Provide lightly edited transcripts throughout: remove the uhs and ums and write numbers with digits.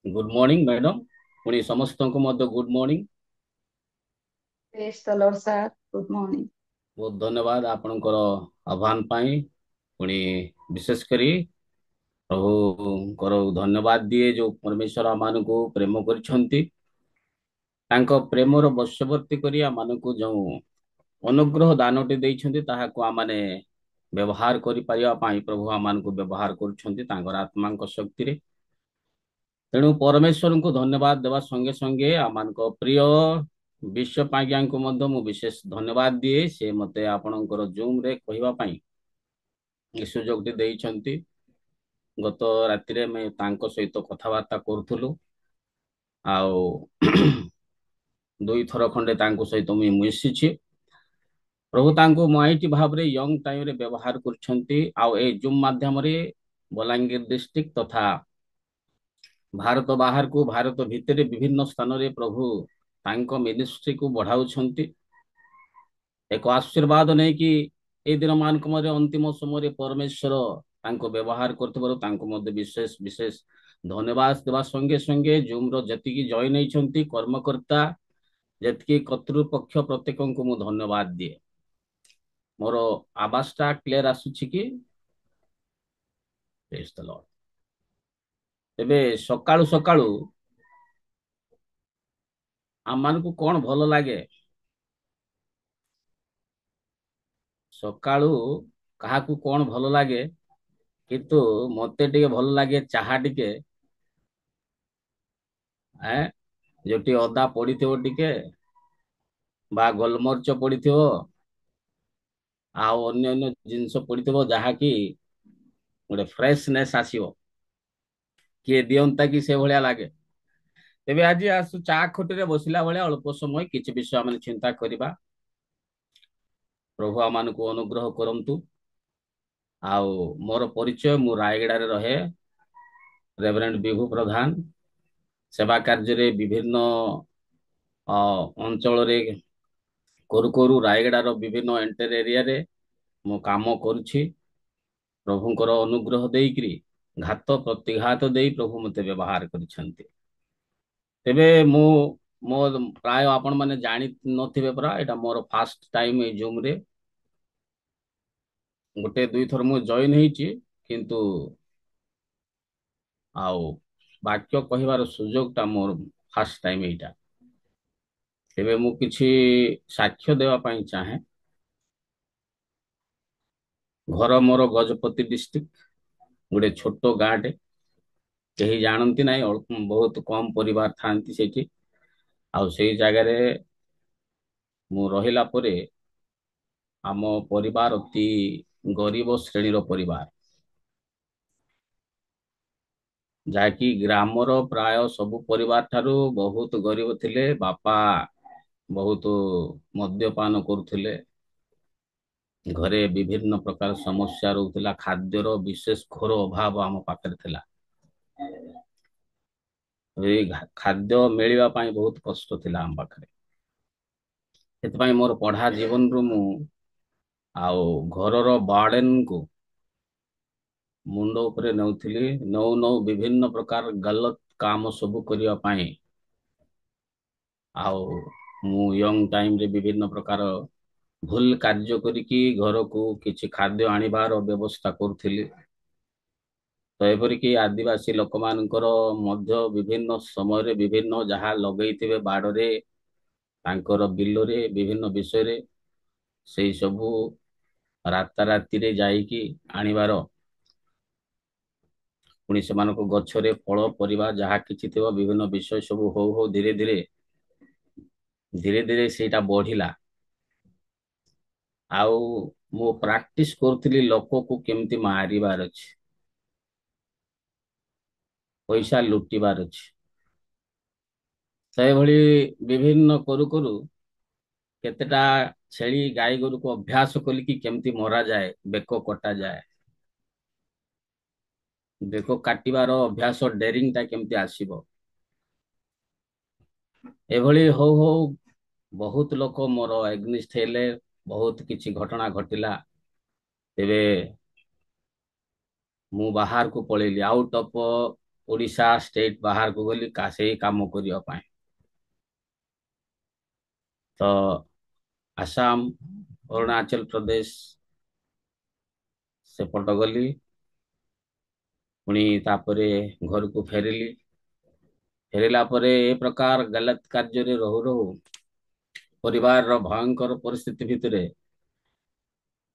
Good morning madam पुणी समस्त को मध्य good morning. Praise the lord sir. Good morning. बहुत धन्यवाद आपणकर आह्वान पाई पुणी विशेष करी प्रभुଙ୍କର धन्यवाद दिए जो परमेश्वर आमानକୁ प्रेम କରିଛନ୍ତି ତାଙ୍କ ପ୍ରେମର ବଶବର୍ତ୍ତୀ କରି ଆମମାନଙ୍କୁ ଯେଉଁ ଅନୁଗ୍ରହ ଦାନଟି ଦେଇଛନ୍ତି ତାହାକୁ ଆମମାନେ ବ୍ୟବହାର କରିପାରିବା ପାଇଁ ପ୍ରଭୁ ଆମମାନଙ୍କୁ ବ୍ୟବହାର କରୁଛନ୍ତି ତାଙ୍କର ଆତ୍ମାଙ୍କ ଶକ୍ତିରେ। ତେଣୁ ପରମେଶ୍ୱରଙ୍କୁ ଧନ୍ୟବାଦ ଦେବା ସଙ୍ଗେ ସଙ୍ଗେ ଆମମାନଙ୍କ ପ୍ରିୟ ବିଶ୍ୱ ପାଜ୍ଞାଙ୍କୁ ମଧ୍ୟ ମୁଁ ବିଶେଷ ଧନ୍ୟବାଦ ଦିଏ ସେ ମୋତେ ଆପଣଙ୍କର ଜୁମ୍ରେ କହିବା ପାଇଁ ଏ ସୁଯୋଗଟି ଦେଇଛନ୍ତି। ଗତ ରାତିରେ ଆମେ ତାଙ୍କ ସହିତ କଥାବାର୍ତ୍ତା କରୁଥିଲୁ ଆଉ ଦୁଇଥର ଖଣ୍ଡେ ତାଙ୍କ ସହିତ ମୁଁ ମିଶିଛି। ପ୍ରଭୁ ତାଙ୍କୁ ମାଇଟି ଭାବରେ ୟଙ୍ଗ ଟାଇମରେ ବ୍ୟବହାର କରୁଛନ୍ତି ଆଉ ଏ ଜୁମ୍ ମାଧ୍ୟମରେ ବଲାଙ୍ଗୀର ଡିଷ୍ଟ୍ରିକ୍ଟ ତଥା ଭାରତ ବାହାରକୁ ଭାରତ ଭିତରେ ବିଭିନ୍ନ ସ୍ଥାନରେ ପ୍ରଭୁ ତାଙ୍କ ମିନିଷ୍ଟ୍ରିକୁ ବଢାଉଛନ୍ତି। ଏକ ଆଶୀର୍ବାଦ ନେଇକି ଏଇ ଦିନ ମାନଙ୍କ ମଧ୍ୟରେ ଅନ୍ତିମ ସମୟରେ ପରମେଶ୍ୱର ତାଙ୍କୁ ବ୍ୟବହାର କରୁଥିବାରୁ ତାଙ୍କୁ ମଧ୍ୟ ବିଶେଷ ବିଶେଷ ଧନ୍ୟବାଦ ଦେବା ସଙ୍ଗେ ସଙ୍ଗେ ଜୁମ୍ର ଯେତିକି ଜଏନ୍ ହେଇଛନ୍ତି କର୍ମକର୍ତ୍ତା ଯେତିକି କର୍ତ୍ତୃପକ୍ଷ ପ୍ରତ୍ୟେକଙ୍କୁ ମୁଁ ଧନ୍ୟବାଦ ଦିଏ। ମୋର ଆବାସଟା କ୍ଲିୟର ଆସୁଛି କି? ପ୍ରେଜ୍ ଦ ଲର୍ଡ। ତେବେ ସକାଳୁ ସକାଳୁ ଆମମାନଙ୍କୁ କଣ ଭଲ ଲାଗେ? ସକାଳୁ କାହାକୁ କଣ ଭଲ ଲାଗେ କିନ୍ତୁ ମତେ ଟିକେ ଭଲ ଲାଗେ ଚାହା ଟିକେ ଯୋଉଠି ଅଦା ପଡିଥିବ ଟିକେ ବା ଗୋଲମରିଚ ପଡିଥିବ ଆଉ ଅନ୍ୟ ଅନ୍ୟ ଜିନିଷ ପଡିଥିବ ଯାହାକି ଗୋଟେ ଫ୍ରେଶନେସ୍ ଆସିବ କିଏ ଦିଅନ୍ତା କି ସେଭଳିଆ ଲାଗେ। ତେବେ ଆଜି ଆସୁ ଚା ଖଟିରେ ବସିଲା ଭଳିଆ ଅଳ୍ପ ସମୟ କିଛି ବିଷୟ ଆମେ ଚିନ୍ତା କରିବା। ପ୍ରଭୁ ଆମମାନଙ୍କୁ ଅନୁଗ୍ରହ କରନ୍ତୁ। ଆଉ ମୋର ପରିଚୟ ମୁଁ ରାୟଗଡାରେ ରହେ ରେଭରେଣ୍ଡ ବିଭୁ ପ୍ରଧାନ ସେବା କାର୍ଯ୍ୟରେ ବିଭିନ୍ନ ଅଞ୍ଚଳରେ କରୁ କରୁ ରାୟଗଡାର ବିଭିନ୍ନ ଏଣ୍ଟର ଏରିଆରେ ମୁଁ କାମ କରୁଛି। ପ୍ରଭୁଙ୍କର ଅନୁଗ୍ରହ ଦେଇକରି ଘାତ ପ୍ରତିଘାତ ଦେଇ ପ୍ରଭୁ ମୋତେ ବ୍ୟବହାର କରିଛନ୍ତି। ତେବେ ମୁଁ ମୋ ପ୍ରାୟ ଆପଣ ମାନେ ଜାଣି ନଥିବେ ପରା ଏଇଟା ମୋର ଫାଷ୍ଟ ଟାଇମ ଏଇ ଜୁମରେ ଗୋଟେ ଦୁଇଥର ମୁଁ ଜଏନ ହେଇଛି କିନ୍ତୁ ଆଉ ବାକ୍ୟ କହିବାର ସୁଯୋଗ ଟା ମୋର ଫାଷ୍ଟ ଟାଇମ ଏଇଟା। ତେବେ ମୁଁ କିଛି ସାକ୍ଷ୍ୟ ଦେବା ପାଇଁ ଚାହେଁ। ଘର ମୋର ଗଜପତି ଡିଷ୍ଟ୍ରିକ୍ଟ ଗୋଟେ ଛୋଟ ଗାଁଟେ କେହି ଜାଣନ୍ତି ନାହିଁ ବହୁତ କମ ପରିବାର ଥାଆନ୍ତି ସେଇଠି। ଆଉ ସେଇ ଜାଗାରେ ମୁଁ ରହିଲା ପରେ ଆମ ପରିବାର ଅତି ଗରିବ ଶ୍ରେଣୀର ପରିବାର ଯାହାକି ଗ୍ରାମର ପ୍ରାୟ ସବୁ ପରିବାର ଠାରୁ ବହୁତ ଗରିବ ଥିଲେ। ବାପା ବହୁତ ମଦ୍ୟପାନ କରୁଥିଲେ। ଘରେ ବିଭିନ୍ନ ପ୍ରକାର ସମସ୍ୟା ରହୁଥିଲା ଖାଦ୍ୟର ବିଶେଷ ଘୋର ଅଭାବ ଆମ ପାଖରେ ଥିଲା। ଏଇ ଖାଦ୍ୟ ମିଳିବା ପାଇଁ ବହୁତ କଷ୍ଟ ଥିଲା ଆମ ପାଖରେ। ସେଥିପାଇଁ ମୋର ପଢା ଜୀବନରୁ ମୁଁ ଆଉ ଘରର ବାର୍ଡେନକୁ ମୁଣ୍ଡ ଉପରେ ନେଉଥିଲି। ନଉ ନଉ ବିଭିନ୍ନ ପ୍ରକାର ଗଲତ କାମ ସବୁ କରିବା ପାଇଁ ଆଉ ମୁଁ ୟଙ୍ଗ ଟାଇମରେ ବିଭିନ୍ନ ପ୍ରକାର ଭୁଲ କାର୍ଯ୍ୟ କରିକି ଘରକୁ କିଛି ଖାଦ୍ୟ ଆଣିବାର ବ୍ୟବସ୍ଥା କରୁଥିଲି। ତ ଏପରିକି ଆଦିବାସୀ ଲୋକମାନଙ୍କର ମଧ୍ୟ ବିଭିନ୍ନ ସମୟରେ ବିଭିନ୍ନ ଯାହା ଲଗେଇଥିବେ ବାଡରେ ତାଙ୍କର ବିଲରେ ବିଭିନ୍ନ ବିଷୟରେ ସେଇ ସବୁ ରାତାରାତିରେ ଯାଇକି ଆଣିବାର ପୁଣି ସେମାନଙ୍କ ଗଛରେ ଫଳ ପରିବା ଯାହା କିଛି ଥିବ ବିଭିନ୍ନ ବିଷୟ ସବୁ ହଉ ହଉ ଧୀରେ ଧୀରେ ସେଇଟା ବଢିଲା। ଆଉ ମୁଁ ପ୍ରାକ୍ଟିସ କରୁଥିଲି ଲୋକକୁ କେମିତି ମାରିବାର ଅଛି ପଇସା ଲୁଟିବାର ଅଛି। ସେଇଭଳି ବିଭିନ୍ନ କରୁ କରୁ କେତେଟା ଛେଳି ଗାଈ ଗୋରୁକୁ ଅଭ୍ୟାସ କଲିକି କେମିତି ମରାଯାଏ ବେକ କଟାଯାଏ। ବେକ କାଟିବାର ଅଭ୍ୟାସ ଡେରିଂ ଟା କେମିତି ଆସିବ ଏଭଳି ହଉ ହଉ ବହୁତ ଲୋକ ମୋର ଏଗନିଷ୍ଟ ହେଲେ ବହୁତ କିଛି ଘଟଣା ଘଟିଲା। ତେବେ ମୁଁ ବାହାରକୁ ପଳେଇଲି ଆଉଟ ଅଫ ओडिशा स्टेट बाहर को गली का से काम करिया पाए। तो आसाम, अरुणाचल प्रदेश सेपट गली, पुणी तापरे घर को फेरिली। फेरिला परे ए प्रकार गलत कार्य रे रहु रहु परिवार रो भयंकर परिस्थिति भितरे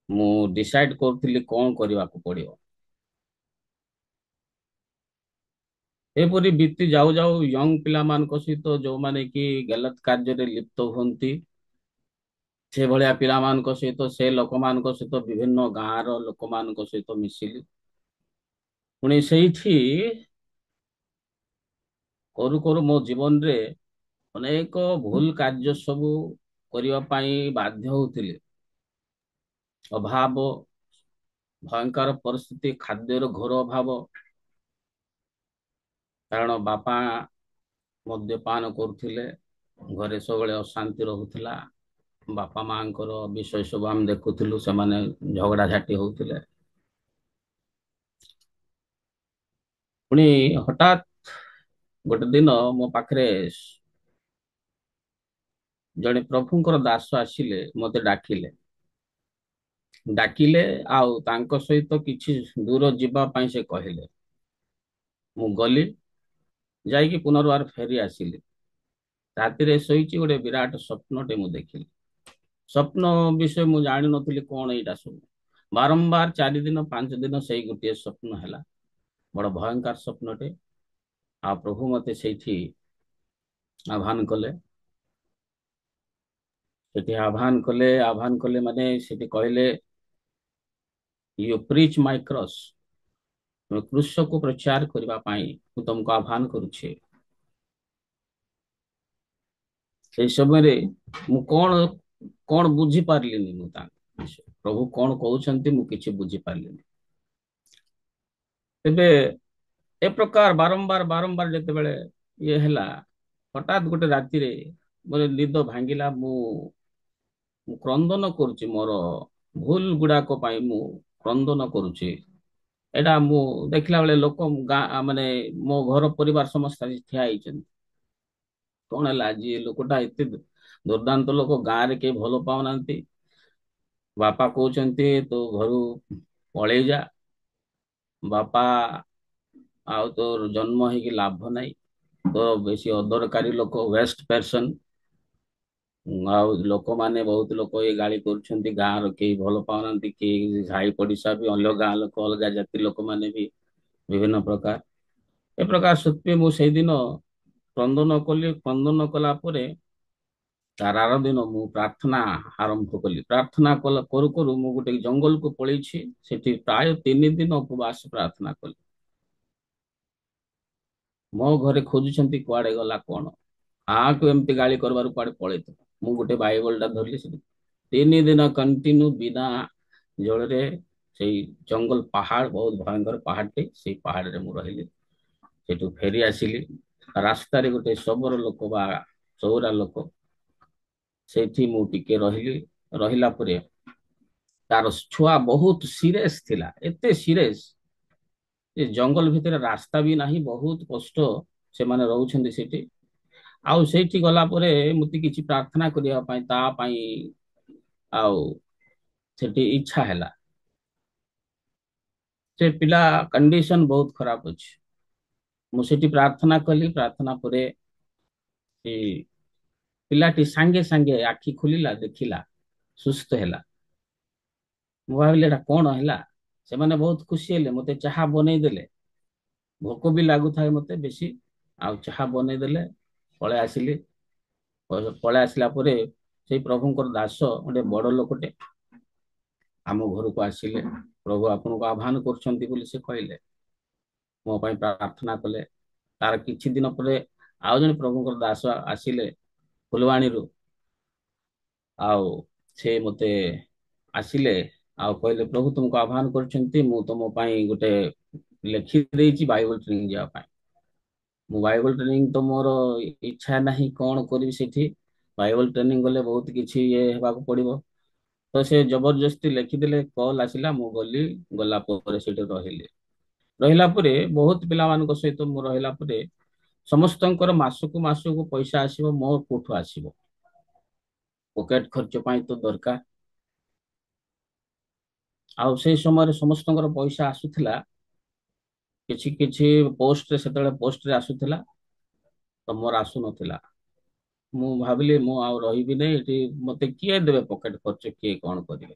ମୁଁ ଡିସାଇଡ କରୁଥିଲି କଣ କରିବାକୁ ପଡିବ। ଏପରି ବିତି ଯାଉ ଯାଉ ୟଙ୍ଗ ପିଲାମାନଙ୍କ ସହିତ ଯୋଉମାନେ କି ଗଲତ କାର୍ଯ୍ୟରେ ଲିପ୍ତ ହୁଅନ୍ତି, ସେଭଳିଆ ପିଲାମାନଙ୍କ ସହିତ ସେ ଲୋକମାନଙ୍କ ସହିତ ବିଭିନ୍ନ ଗାଁର ଲୋକମାନଙ୍କ ସହିତ ମିଶିଲି। ପୁଣି ସେଇଠି କରୁ କରୁ ମୋ ଜୀବନରେ ଅନେକ ଭୁଲ କାର୍ଯ୍ୟ ସବୁ କରିବା ପାଇଁ ବାଧ୍ୟ ହଉଥିଲି। ଅଭାବ, ଭୟଙ୍କର ପରିସ୍ଥିତି, ଖାଦ୍ୟର ଘୋର ଅଭାବ, କାରଣ ବାପା ମଦ୍ୟପାନ କରୁଥିଲେ, ଘରେ ସବୁବେଳେ ଅଶାନ୍ତି ରହୁଥିଲା। ବାପା ମାଙ୍କର ବିଷୟ ସବୁ ଆମେ ଦେଖୁଥିଲୁ, ସେମାନେ ଝଗଡା ଝାଟି ହଉଥିଲେ। ପୁଣି ହଠାତ୍ ଗୋଟେ ଦିନ ମୋ ପାଖରେ ଜଣେ ପ୍ରଭୁଙ୍କର ଦାସ ଆସିଲେ, ମତେ ଡାକିଲେ ଆଉ ତାଙ୍କ ସହିତ କିଛି ଦୂର ଯିବା ପାଇଁ ସେ କହିଲେ। ମୁଁ ଗଲି, ଯାଇକି ପୁନର୍ବାର ଫେରି ଆସିଲି। ରାତିରେ ଶୋଇଛି, ଗୋଟେ ବିରାଟ ସ୍ୱପ୍ନଟେ ମୁଁ ଦେଖିଲି। ସ୍ୱପ୍ନ ବିଷୟ ମୁଁ ଜାଣିନଥିଲି କଣ ଏଇଟା ସବୁ। ବାରମ୍ବାର 4 ଦିନ 5 ଦିନ ସେଇ ଗୋଟିଏ ସ୍ୱପ୍ନ ହେଲା। ବଡ ଭୟଙ୍କର ସ୍ୱପ୍ନଟେ। ଆଉ ପ୍ରଭୁ ମତେ ସେଇଠି ଆହ୍ୱାନ କଲେ। ସେଠି ଆହ୍ୱାନ କଲେ ମାନେ ସେଠି କହିଲେ, ୟୁ ପ୍ରିଚ୍ ମାଇ କ୍ରସ୍। କ୍ରୁଶକୁ ପ୍ରଚାର କରିବା ପାଇଁ ମୁଁ ତମକୁ ଆହ୍ୱାନ କରୁଛି। ସେଇ ସମୟରେ ମୁଁ କଣ କଣ ବୁଝିପାରିଲିନି। ମୁଁ ତାଙ୍କ ପ୍ରଭୁ କଣ କହୁଛନ୍ତି ମୁଁ କିଛି ବୁଝିପାରିଲିନି। ତେବେ ଏ ପ୍ରକାର ବାରମ୍ବାର ବାରମ୍ବାର ଯେତେବେଳେ ଇଏ ହେଲା, ହଠାତ୍ ଗୋଟେ ରାତିରେ ମୋର ନିଦ ଭାଙ୍ଗିଲା। ମୁଁ କ୍ରନ୍ଦନ କରୁଛି, ମୋର ଭୁଲ ଗୁଡାକ ପାଇଁ ମୁଁ କ୍ରନ୍ଦନ କରୁଛି। ଏଇଟା ମୁଁ ଦେଖିଲା ବେଳେ ଲୋକ ଗାଁ ମାନେ ମୋ ଘର ପରିବାର ସମସ୍ତେ ଆସି ଠିଆ ହେଇଛନ୍ତି। କଣ ହେଲା ଆଜି ଏ ଲୋକଟା ଏତେ ଦୁର୍ଦାନ୍ତ ଲୋକ, ଗାଁରେ କେହି ଭଲ ପାଉନାହାନ୍ତି। ବାପା କହୁଛନ୍ତି ତୁ ଘରୁ ପଳେଇ ଯା, ବାପା ଆଉ ତୋର ଜନ୍ମ ହେଇକି ଲାଭ ନାହିଁ, ତ ବେଶୀ ଅଦରକାରୀ ଲୋକ, ୱେଷ୍ଟ ପର୍ସନ। ଆଉ ଲୋକମାନେ ବହୁତ ଲୋକ ଏ ଗାଳି କରୁଛନ୍ତି, ଗାଁର କେହି ଭଲ ପାଉନାହାନ୍ତି, କେହି ସାହି ପଡିଶା ବି, ଅନ୍ୟ ଗାଁ ଲୋକ, ଅଲଗା ଜାତି ଲୋକମାନେ ବି ବିଭିନ୍ନ ପ୍ରକାର ଏ ପ୍ରକାର ସତ୍ତ୍ୱେ ମୁଁ ସେଇଦିନ କ୍ରନ୍ଦନ କଲି। କ୍ରନ୍ଦନ କଲା ପରେ ତାର ଆର ଦିନ ମୁଁ ପ୍ରାର୍ଥନା ଆରମ୍ଭ କଲି। ପ୍ରାର୍ଥନା କରୁ କରୁ ମୁଁ ଗୋଟେ ଜଙ୍ଗଲକୁ ପଳେଇଛି। ସେଠି ପ୍ରାୟ 3 ଦିନ ଉପବାସ ପ୍ରାର୍ଥନା କଲି। ମୋ ଘରେ ଖୋଜୁଛନ୍ତି କୁଆଡେ ଗଲା କଣ, ଆକୁ ଏମିତି ଗାଳି କରିବାରୁ କୁଆଡେ ପଳେଇଥିବ। ମୁଁ ଗୋଟେ ବାଇବଲ ଟା ଧରିଲି। ସେଠି 3 ଦିନ କଣ୍ଟିନ୍ୟୁ ବିନା ଜଳରେ ସେଇ ଜଙ୍ଗଲ ପାହାଡ, ବହୁତ ଭୟଙ୍କର ପାହାଡଟେ, ସେଇ ପାହାଡରେ ମୁଁ ରହିଲି। ସେଠୁ ଫେରି ଆସିଲି। ରାସ୍ତାରେ ଗୋଟେ ଶବର ଲୋକ ବା ଚଉରା ଲୋକ, ସେଇଠି ମୁଁ ଟିକେ ରହିଲି। ରହିଲା ପରେ ତାର ଛୁଆ ବହୁତ ସିରିୟସ ଥିଲା, ଏତେ ସିରିୟସ ଯେ ଜଙ୍ଗଲ ଭିତରେ ରାସ୍ତା ବି ନାହିଁ, ବହୁତ କଷ୍ଟ ସେମାନେ ରହୁଛନ୍ତି ସେଠି। ଆଉ ସେଇଠି ଗଲା ପରେ ମତେ କିଛି ପ୍ରାର୍ଥନା କରିବା ପାଇଁ ତା ପାଇଁ ଆଉ ସେଠି ଇଚ୍ଛା ହେଲା। ସେ ପିଲା କଣ୍ଡିସନ ବହୁତ ଖରାପ ଅଛି। ମୁଁ ସେଠି ପ୍ରାର୍ଥନା କଲି। ପ୍ରାର୍ଥନା ପରେ ସେ ପିଲାଟି ସାଙ୍ଗେ ସାଙ୍ଗେ ଆଖି ଖୋଲିଲା, ଦେଖିଲା, ସୁସ୍ଥ ହେଲା। ମୁଁ ଭାବିଲି ଏଟା କଣ ହେଲା। ସେମାନେ ବହୁତ ଖୁସି ହେଲେ, ମତେ ଚାହା ବନେଇ ଦେଲେ। ଭୋକ ବି ଲାଗୁଥାଏ ମତେ ବେଶୀ, ଆଉ ଚାହା ବନେଇଦେଲେ। ପଳେଇ ଆସିଲି। ପଳେଇ ଆସିଲା ପରେ ସେଇ ପ୍ରଭୁଙ୍କର ଦାସ, ଗୋଟେ ବଡ ଲୋକଟେ, ଆମ ଘରକୁ ଆସିଲେ। ପ୍ରଭୁ ଆପଣଙ୍କୁ ଆହ୍ୱାନ କରୁଛନ୍ତି ବୋଲି ସେ କହିଲେ। ମୋ ପାଇଁ ପ୍ରାର୍ଥନା କଲେ। ତାର କିଛି ଦିନ ପରେ ଆଉ ଜଣେ ପ୍ରଭୁଙ୍କର ଦାସ ଆସିଲେ ଫୁଲବାଣୀରୁ। ଆଉ ସେ ମତେ ଆସିଲେ ଆଉ କହିଲେ, ପ୍ରଭୁ ତୁମକୁ ଆହ୍ୱାନ କରିଛନ୍ତି, ମୁଁ ତମ ପାଇଁ ଗୋଟେ ଲେଖି ଦେଇଛି ବାଇବଲ ଟ୍ରେନିଂ ଯିବା ପାଇଁ। ମୁଁ ବାଇବଲ ଟ୍ରେନିଂ ତ ମୋର ଇଚ୍ଛା ନାହିଁ, କଣ କରିବି ସେଠି। ବାଇବଲ ଟ୍ରେନିଂ ଗଲେ ବହୁତ କିଛି ଇଏ ହେବାକୁ ପଡିବ। ତ ସେ ଜବରଦସ୍ତି ଲେଖିଦେଲେ, କଲ ଆସିଲା, ମୁଁ ଗଲି। ଗଲା ପରେ ସେଠି ରହିଲି। ରହିଲା ପରେ ବହୁତ ପିଲାମାନଙ୍କ ସହିତ ମୁଁ ରହିଲା ପରେ ସମସ୍ତଙ୍କର ମାସକୁ ପଇସା ଆସିବ, ମୋର କୋଉଠୁ ଆସିବ? ପକେଟ ଖର୍ଚ୍ଚ ପାଇଁ ତ ଦରକାର। ଆଉ ସେଇ ସମୟରେ ସମସ୍ତଙ୍କର ପଇସା ଆସୁଥିଲା, କିଛି କିଛି ପୋଷ୍ଟରେ, ସେତେବେଳେ ପୋଷ୍ଟରେ ଆସୁଥିଲା, ତ ମୋର ଆସୁନଥିଲା। ମୁଁ ଭାବିଲି ମୁଁ ଆଉ ରହିବି ନାହିଁ ଏଠି, ମତେ କିଏ ଦେବେ ପକେଟ ଖର୍ଚ୍ଚ, କିଏ କଣ କରିବେ?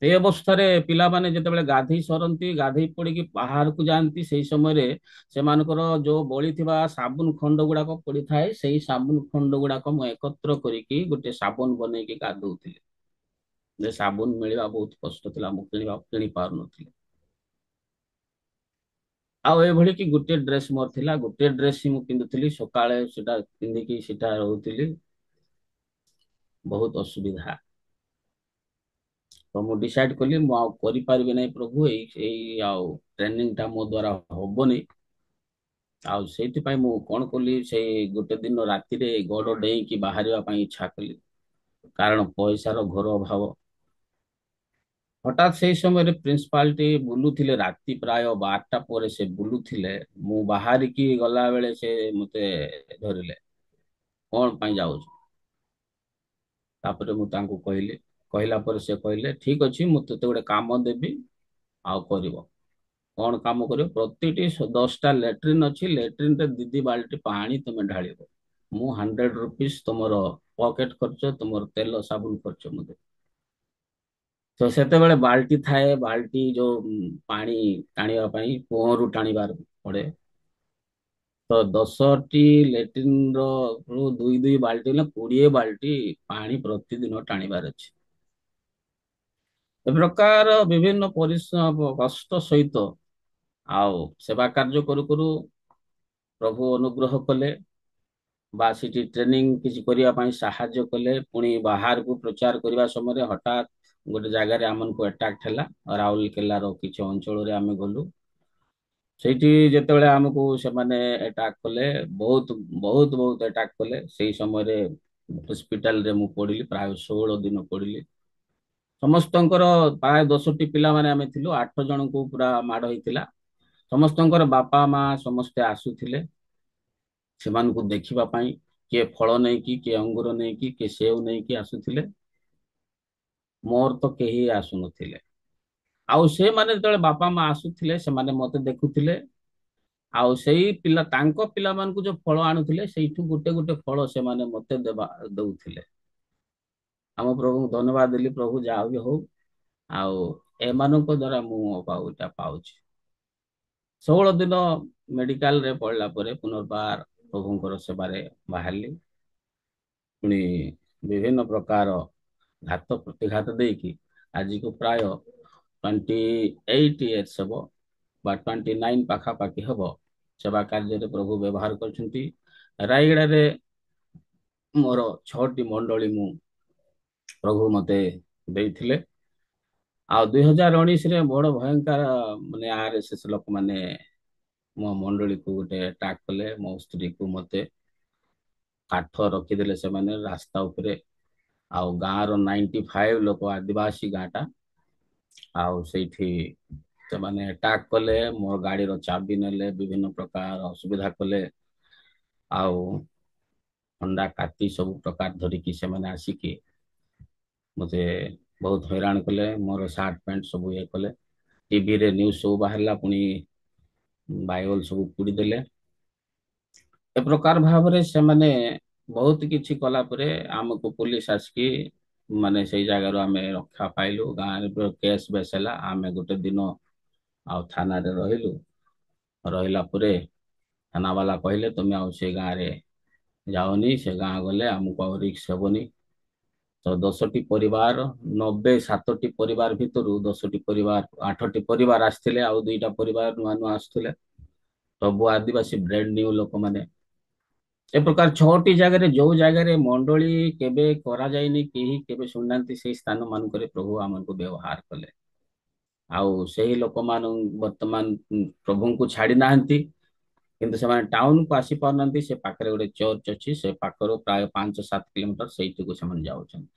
ଏ ଅବସ୍ଥାରେ ପିଲାମାନେ ଯେତେବେଳେ ଗାଧେଇ ସରନ୍ତି, ଗାଧେଇ ପଡିକି ବାହାରକୁ ଯାଆନ୍ତି, ସେଇ ସମୟରେ ସେମାନଙ୍କର ଯୋଉ ବଳିଥିବା ସାବୁନ ଖଣ୍ଡ ଗୁଡାକ ପଡିଥାଏ, ସେଇ ସାବୁନ ଖଣ୍ଡ ଗୁଡାକ ମୁଁ ଏକତ୍ର କରିକି ଗୋଟେ ସାବୁନ ବନେଇକି ଗାଧଉଥିଲି। ଯେ ସାବୁନ ମିଳିବା ବହୁତ କଷ୍ଟ ଥିଲା, ମୁଁ କିଣି ପାରୁନଥିଲି। ଆଉ ଏଭଳି କି ଗୋଟେ ଡ୍ରେସ ମୋର ଥିଲା, ଗୋଟେ ଡ୍ରେସ ହିଁ ମୁଁ ପିନ୍ଧୁଥିଲି, ସକାଳେ ସେଟା ପିନ୍ଧିକି ସେଟା ରହୁଥିଲି। ବହୁତ ଅସୁବିଧା। ତ ମୁଁ ଡିସାଇଡ କଲି ମୁଁ ଆଉ କରିପାରିବି ନାହିଁ ପ୍ରଭୁ, ଏଇ ଆଉ ଟ୍ରେନିଂ ଟା ମୋ ଦ୍ଵାରା ହବନି। ଆଉ ସେଇଥିପାଇଁ ମୁଁ କଣ କଲି, ସେଇ ଗୋଟେ ଦିନ ରାତିରେ ଗୋଡ ଡେଇଁକି ବାହାରିବା ପାଇଁ ଇଚ୍ଛା କଲି, କାରଣ ପଇସାର ଘୋର ଅଭାବ। ହଠାତ୍ ସେଇ ସମୟରେ ପ୍ରିନ୍ସିପାଲଟି ବୁଲୁଥିଲେ, ରାତି ପ୍ରାୟ 12ଟା ପରେ ସେ ବୁଲୁଥିଲେ। ମୁଁ ବାହାରିକି ଗଲା ବେଳେ ସେ ମତେ ଧରିଲେ, କଣ ପାଇଁ ଯାଉଛୁ? ତାପରେ ମୁଁ ତାଙ୍କୁ କହିଲି, କହିଲା ପରେ ସେ କହିଲେ ଠିକ ଅଛି, ମୁଁ ତତେ ଗୋଟେ କାମ ଦେବି, ଆଉ କରିବ। କଣ କାମ କରିବ? ପ୍ରତିଟି 10ଟା ଲେଟ୍ରିନ୍ ଅଛି, ଲେଟ୍ରିନ ରେ ଦି ଦି ବାଲ୍ଟି ପାଣି ତମେ ଢାଳିବ। ମୁଁ 100 रुपीज ତମର ପକେଟ ଖର୍ଚ୍ଚ, ତମର ତେଲ ସାବୁନ ଖର୍ଚ୍ଚ ମୁଁ ଦେବି। ତ ସେତେବେଳେ ବାଲ୍ଟି ଥାଏ, ବାଲ୍ଟି ଯୋଉ ପାଣି ଟାଣିବା ପାଇଁ କୂଅରୁ ଟାଣିବାର ପଡେ। ତ 10ଟି ଲେଟ୍ରିନ ରୁ ଦୁଇ ଦୁଇ ବାଲ୍ଟି ହେଲେ 20 ବାଲ୍ଟି ପାଣି ପ୍ରତିଦିନ ଟାଣିବାର ଅଛି। ଏ ପ୍ରକାର ବିଭିନ୍ନ ପରିଶ୍ରମ କଷ୍ଟ ସହିତ ଆଉ ସେବା କାର୍ଯ୍ୟ କରୁ କରୁ ପ୍ରଭୁ ଅନୁଗ୍ରହ କଲେ, ବା ସେଠି ଟ୍ରେନିଂ କିଛି କରିବା ପାଇଁ ସାହାଯ୍ୟ କଲେ। ପୁଣି ବାହାରକୁ ପ୍ରଚାର କରିବା ସମୟରେ ହଠାତ୍ ଗୋଟେ ଜାଗାରେ ଆମକୁ ଆଟାକ୍ ହେଲା, ରାଉରକେଲାର କିଛି ଅଞ୍ଚଳରେ ଆମେ ଗଲୁ। ସେଇଠି ଯେତେବେଳେ ଆମକୁ ସେମାନେ ଆଟାକ୍ କଲେ, ବହୁତ ବହୁତ ବହୁତ ଆଟାକ୍ କଲେ। ସେଇ ସମୟରେ ହସ୍ପିଟାଲରେ ମୁଁ ପଡିଲି, ପ୍ରାୟ 16 ଦିନ ପଡିଲି। ସମସ୍ତଙ୍କର, ପ୍ରାୟ 10ଟି ପିଲାମାନେ ଆମେ ଥିଲୁ, 8 ଜଣଙ୍କୁ ପୁରା ମାଡ଼ ହେଇଥିଲା। ସମସ୍ତଙ୍କର ବାପା ମା ସମସ୍ତେ ଆସୁଥିଲେ ସେମାନଙ୍କୁ ଦେଖିବା ପାଇଁ। କିଏ ଫଳ ନେଇକି, କିଏ ଅଙ୍ଗୁର ନେଇକି, କିଏ ସେଉ ନେଇକି ଆସୁଥିଲେ। ମୋର ତ କେହି ଆସୁନଥିଲେ। ଆଉ ସେମାନେ ଯେତେବେଳେ ବାପା ମା ଆସୁଥିଲେ, ସେମାନେ ମତେ ଦେଖୁଥିଲେ। ଆଉ ସେଇ ପିଲା ତାଙ୍କ ପିଲାମାନଙ୍କୁ ଯୋଉ ଫଳ ଆଣୁଥିଲେ, ସେଇଠୁ ଗୋଟେ ଗୋଟେ ଫଳ ସେମାନେ ମତେ ଦଉଥିଲେ। ଆମ ପ୍ରଭୁଙ୍କୁ ଧନ୍ୟବାଦ ଦେଲି, ପ୍ରଭୁ ଯାହା ବି ହଉ, ଆଉ ଏମାନଙ୍କ ଦ୍ଵାରା ମୁଁ ଏଇଟା ପାଉଛି। 16 ଦିନ ମେଡିକାଲରେ ପଡିଲା ପରେ ପୁନର୍ବାର ପ୍ରଭୁଙ୍କର ସେବାରେ ବାହାରିଲି। ପୁଣି ବିଭିନ୍ନ ପ୍ରକାର ଘାତ ପ୍ରତିଘାତ ଦେଇକି ଆଜିକୁ ପ୍ରାୟ 28 years ହେବ, ବା 29 ପାଖାପାଖି ହବ, ସେବା କାର୍ଯ୍ୟରେ ପ୍ରଭୁ ବ୍ୟବହାର କରିଛନ୍ତି। ରାୟଗଡାରେ ମୋର 6ଟି ମଣ୍ଡଳୀ ମୁଁ ପ୍ରଭୁ ମତେ ଦେଇଥିଲେ। ଆଉ 2019ରେ ବଡ ଭୟଙ୍କର, ମାନେ RSS ଲୋକମାନେ ମୋ ମଣ୍ଡଳୀକୁ ଗୋଟେ ଆଟାକ୍ କଲେ। ମୋ ସ୍ତ୍ରୀକୁ ମତେ କାଠ ରଖିଦେଲେ ସେମାନେ ରାସ୍ତା ଉପରେ। ଆଉ ଗାଁର 95 ଲୋକ, ଆଦିବାସୀ ଗାଁ ଟା, ଆଉ ସେଇଠି ସେମାନେ ଆଟାକ୍ କଲେ, ମୋ ଗାଡିର ଚାବି ନେଲେ, ବିଭିନ୍ନ ପ୍ରକାର ଅସୁବିଧା କଲେ। ଆଉ ହଣ୍ଡା କାତି ସବୁ ପ୍ରକାର ଧରିକି ସେମାନେ ଆସିକି ମତେ ବହୁତ ହଇରାଣ କଲେ। ମୋର ସାର୍ଟ ପ୍ୟାଣ୍ଟ ସବୁ ଇଏ କଲେ। ଟିଭିରେ ନ୍ୟୁଜ ସବୁ ବାହାରିଲା, ପୁଣି ବାଇବଲ ସବୁ ପୋଡିଦେଲେ। ଏ ପ୍ରକାର ଭାବରେ ସେମାନେ ବହୁତ କିଛି କଲା ପରେ ଆମକୁ ପୁଲିସ ଆସିକି, ମାନେ ସେଇ ଜାଗାରୁ ଆମେ ରକ୍ଷା ପାଇଲୁ। ଗାଁରେ କେସ୍ ବେସ୍ ହେଲା, ଆମେ ଗୋଟେ ଦିନ ଆଉ ଥାନାରେ ରହିଲୁ। ରହିଲା ପରେ ଥାନା ବାଲା କହିଲେ ତମେ ଆଉ ସେ ଗାଁରେ ଯାଉନି, ସେ ଗାଁ ଗଲେ ଆମକୁ ଆଉ ରିକ୍ସ ହବନି। ତ 10ଟି ପରିବାର, 97ଟି ପରିବାର ଭିତରୁ 10ଟି ପରିବାର, 8ଟି ପରିବାର ଆସିଥିଲେ, ଆଉ 2ଟା ପରିବାର ନୂଆ ନୂଆ ଆସୁଥିଲେ। ସବୁ ଆଦିବାସୀ ବ୍ରାଣ୍ଡ ନ୍ୟୁ ଲୋକମାନେ। ଏ ପ୍ରକାର 6ଟି ଜାଗାରେ, ଯୋଉ ଜାଗାରେ ମଣ୍ଡଳୀ କେବେ କରାଯାଇନି, କେହି କେବେ ଶୁଣିନାହାନ୍ତି, ସେଇ ସ୍ଥାନ ମାନଙ୍କରେ ପ୍ରଭୁ ଆମକୁ ବ୍ୟବହାର କଲେ। ଆଉ ସେହି ଲୋକମାନଙ୍କୁ ବର୍ତ୍ତମାନ ପ୍ରଭୁଙ୍କୁ ଛାଡି ନାହାନ୍ତି, କିନ୍ତୁ ସେମାନେ ଟାଉନକୁ ଆସି ପାରୁନାହାନ୍ତି। ସେ ପାଖରେ ଗୋଟେ ଚର୍ଚ୍ଚ ଅଛି, ସେ ପାଖରୁ ପ୍ରାୟ 5-7 କିଲୋମିଟର, ସେଇଠିକୁ ସେମାନେ ଯାଉଛନ୍ତି।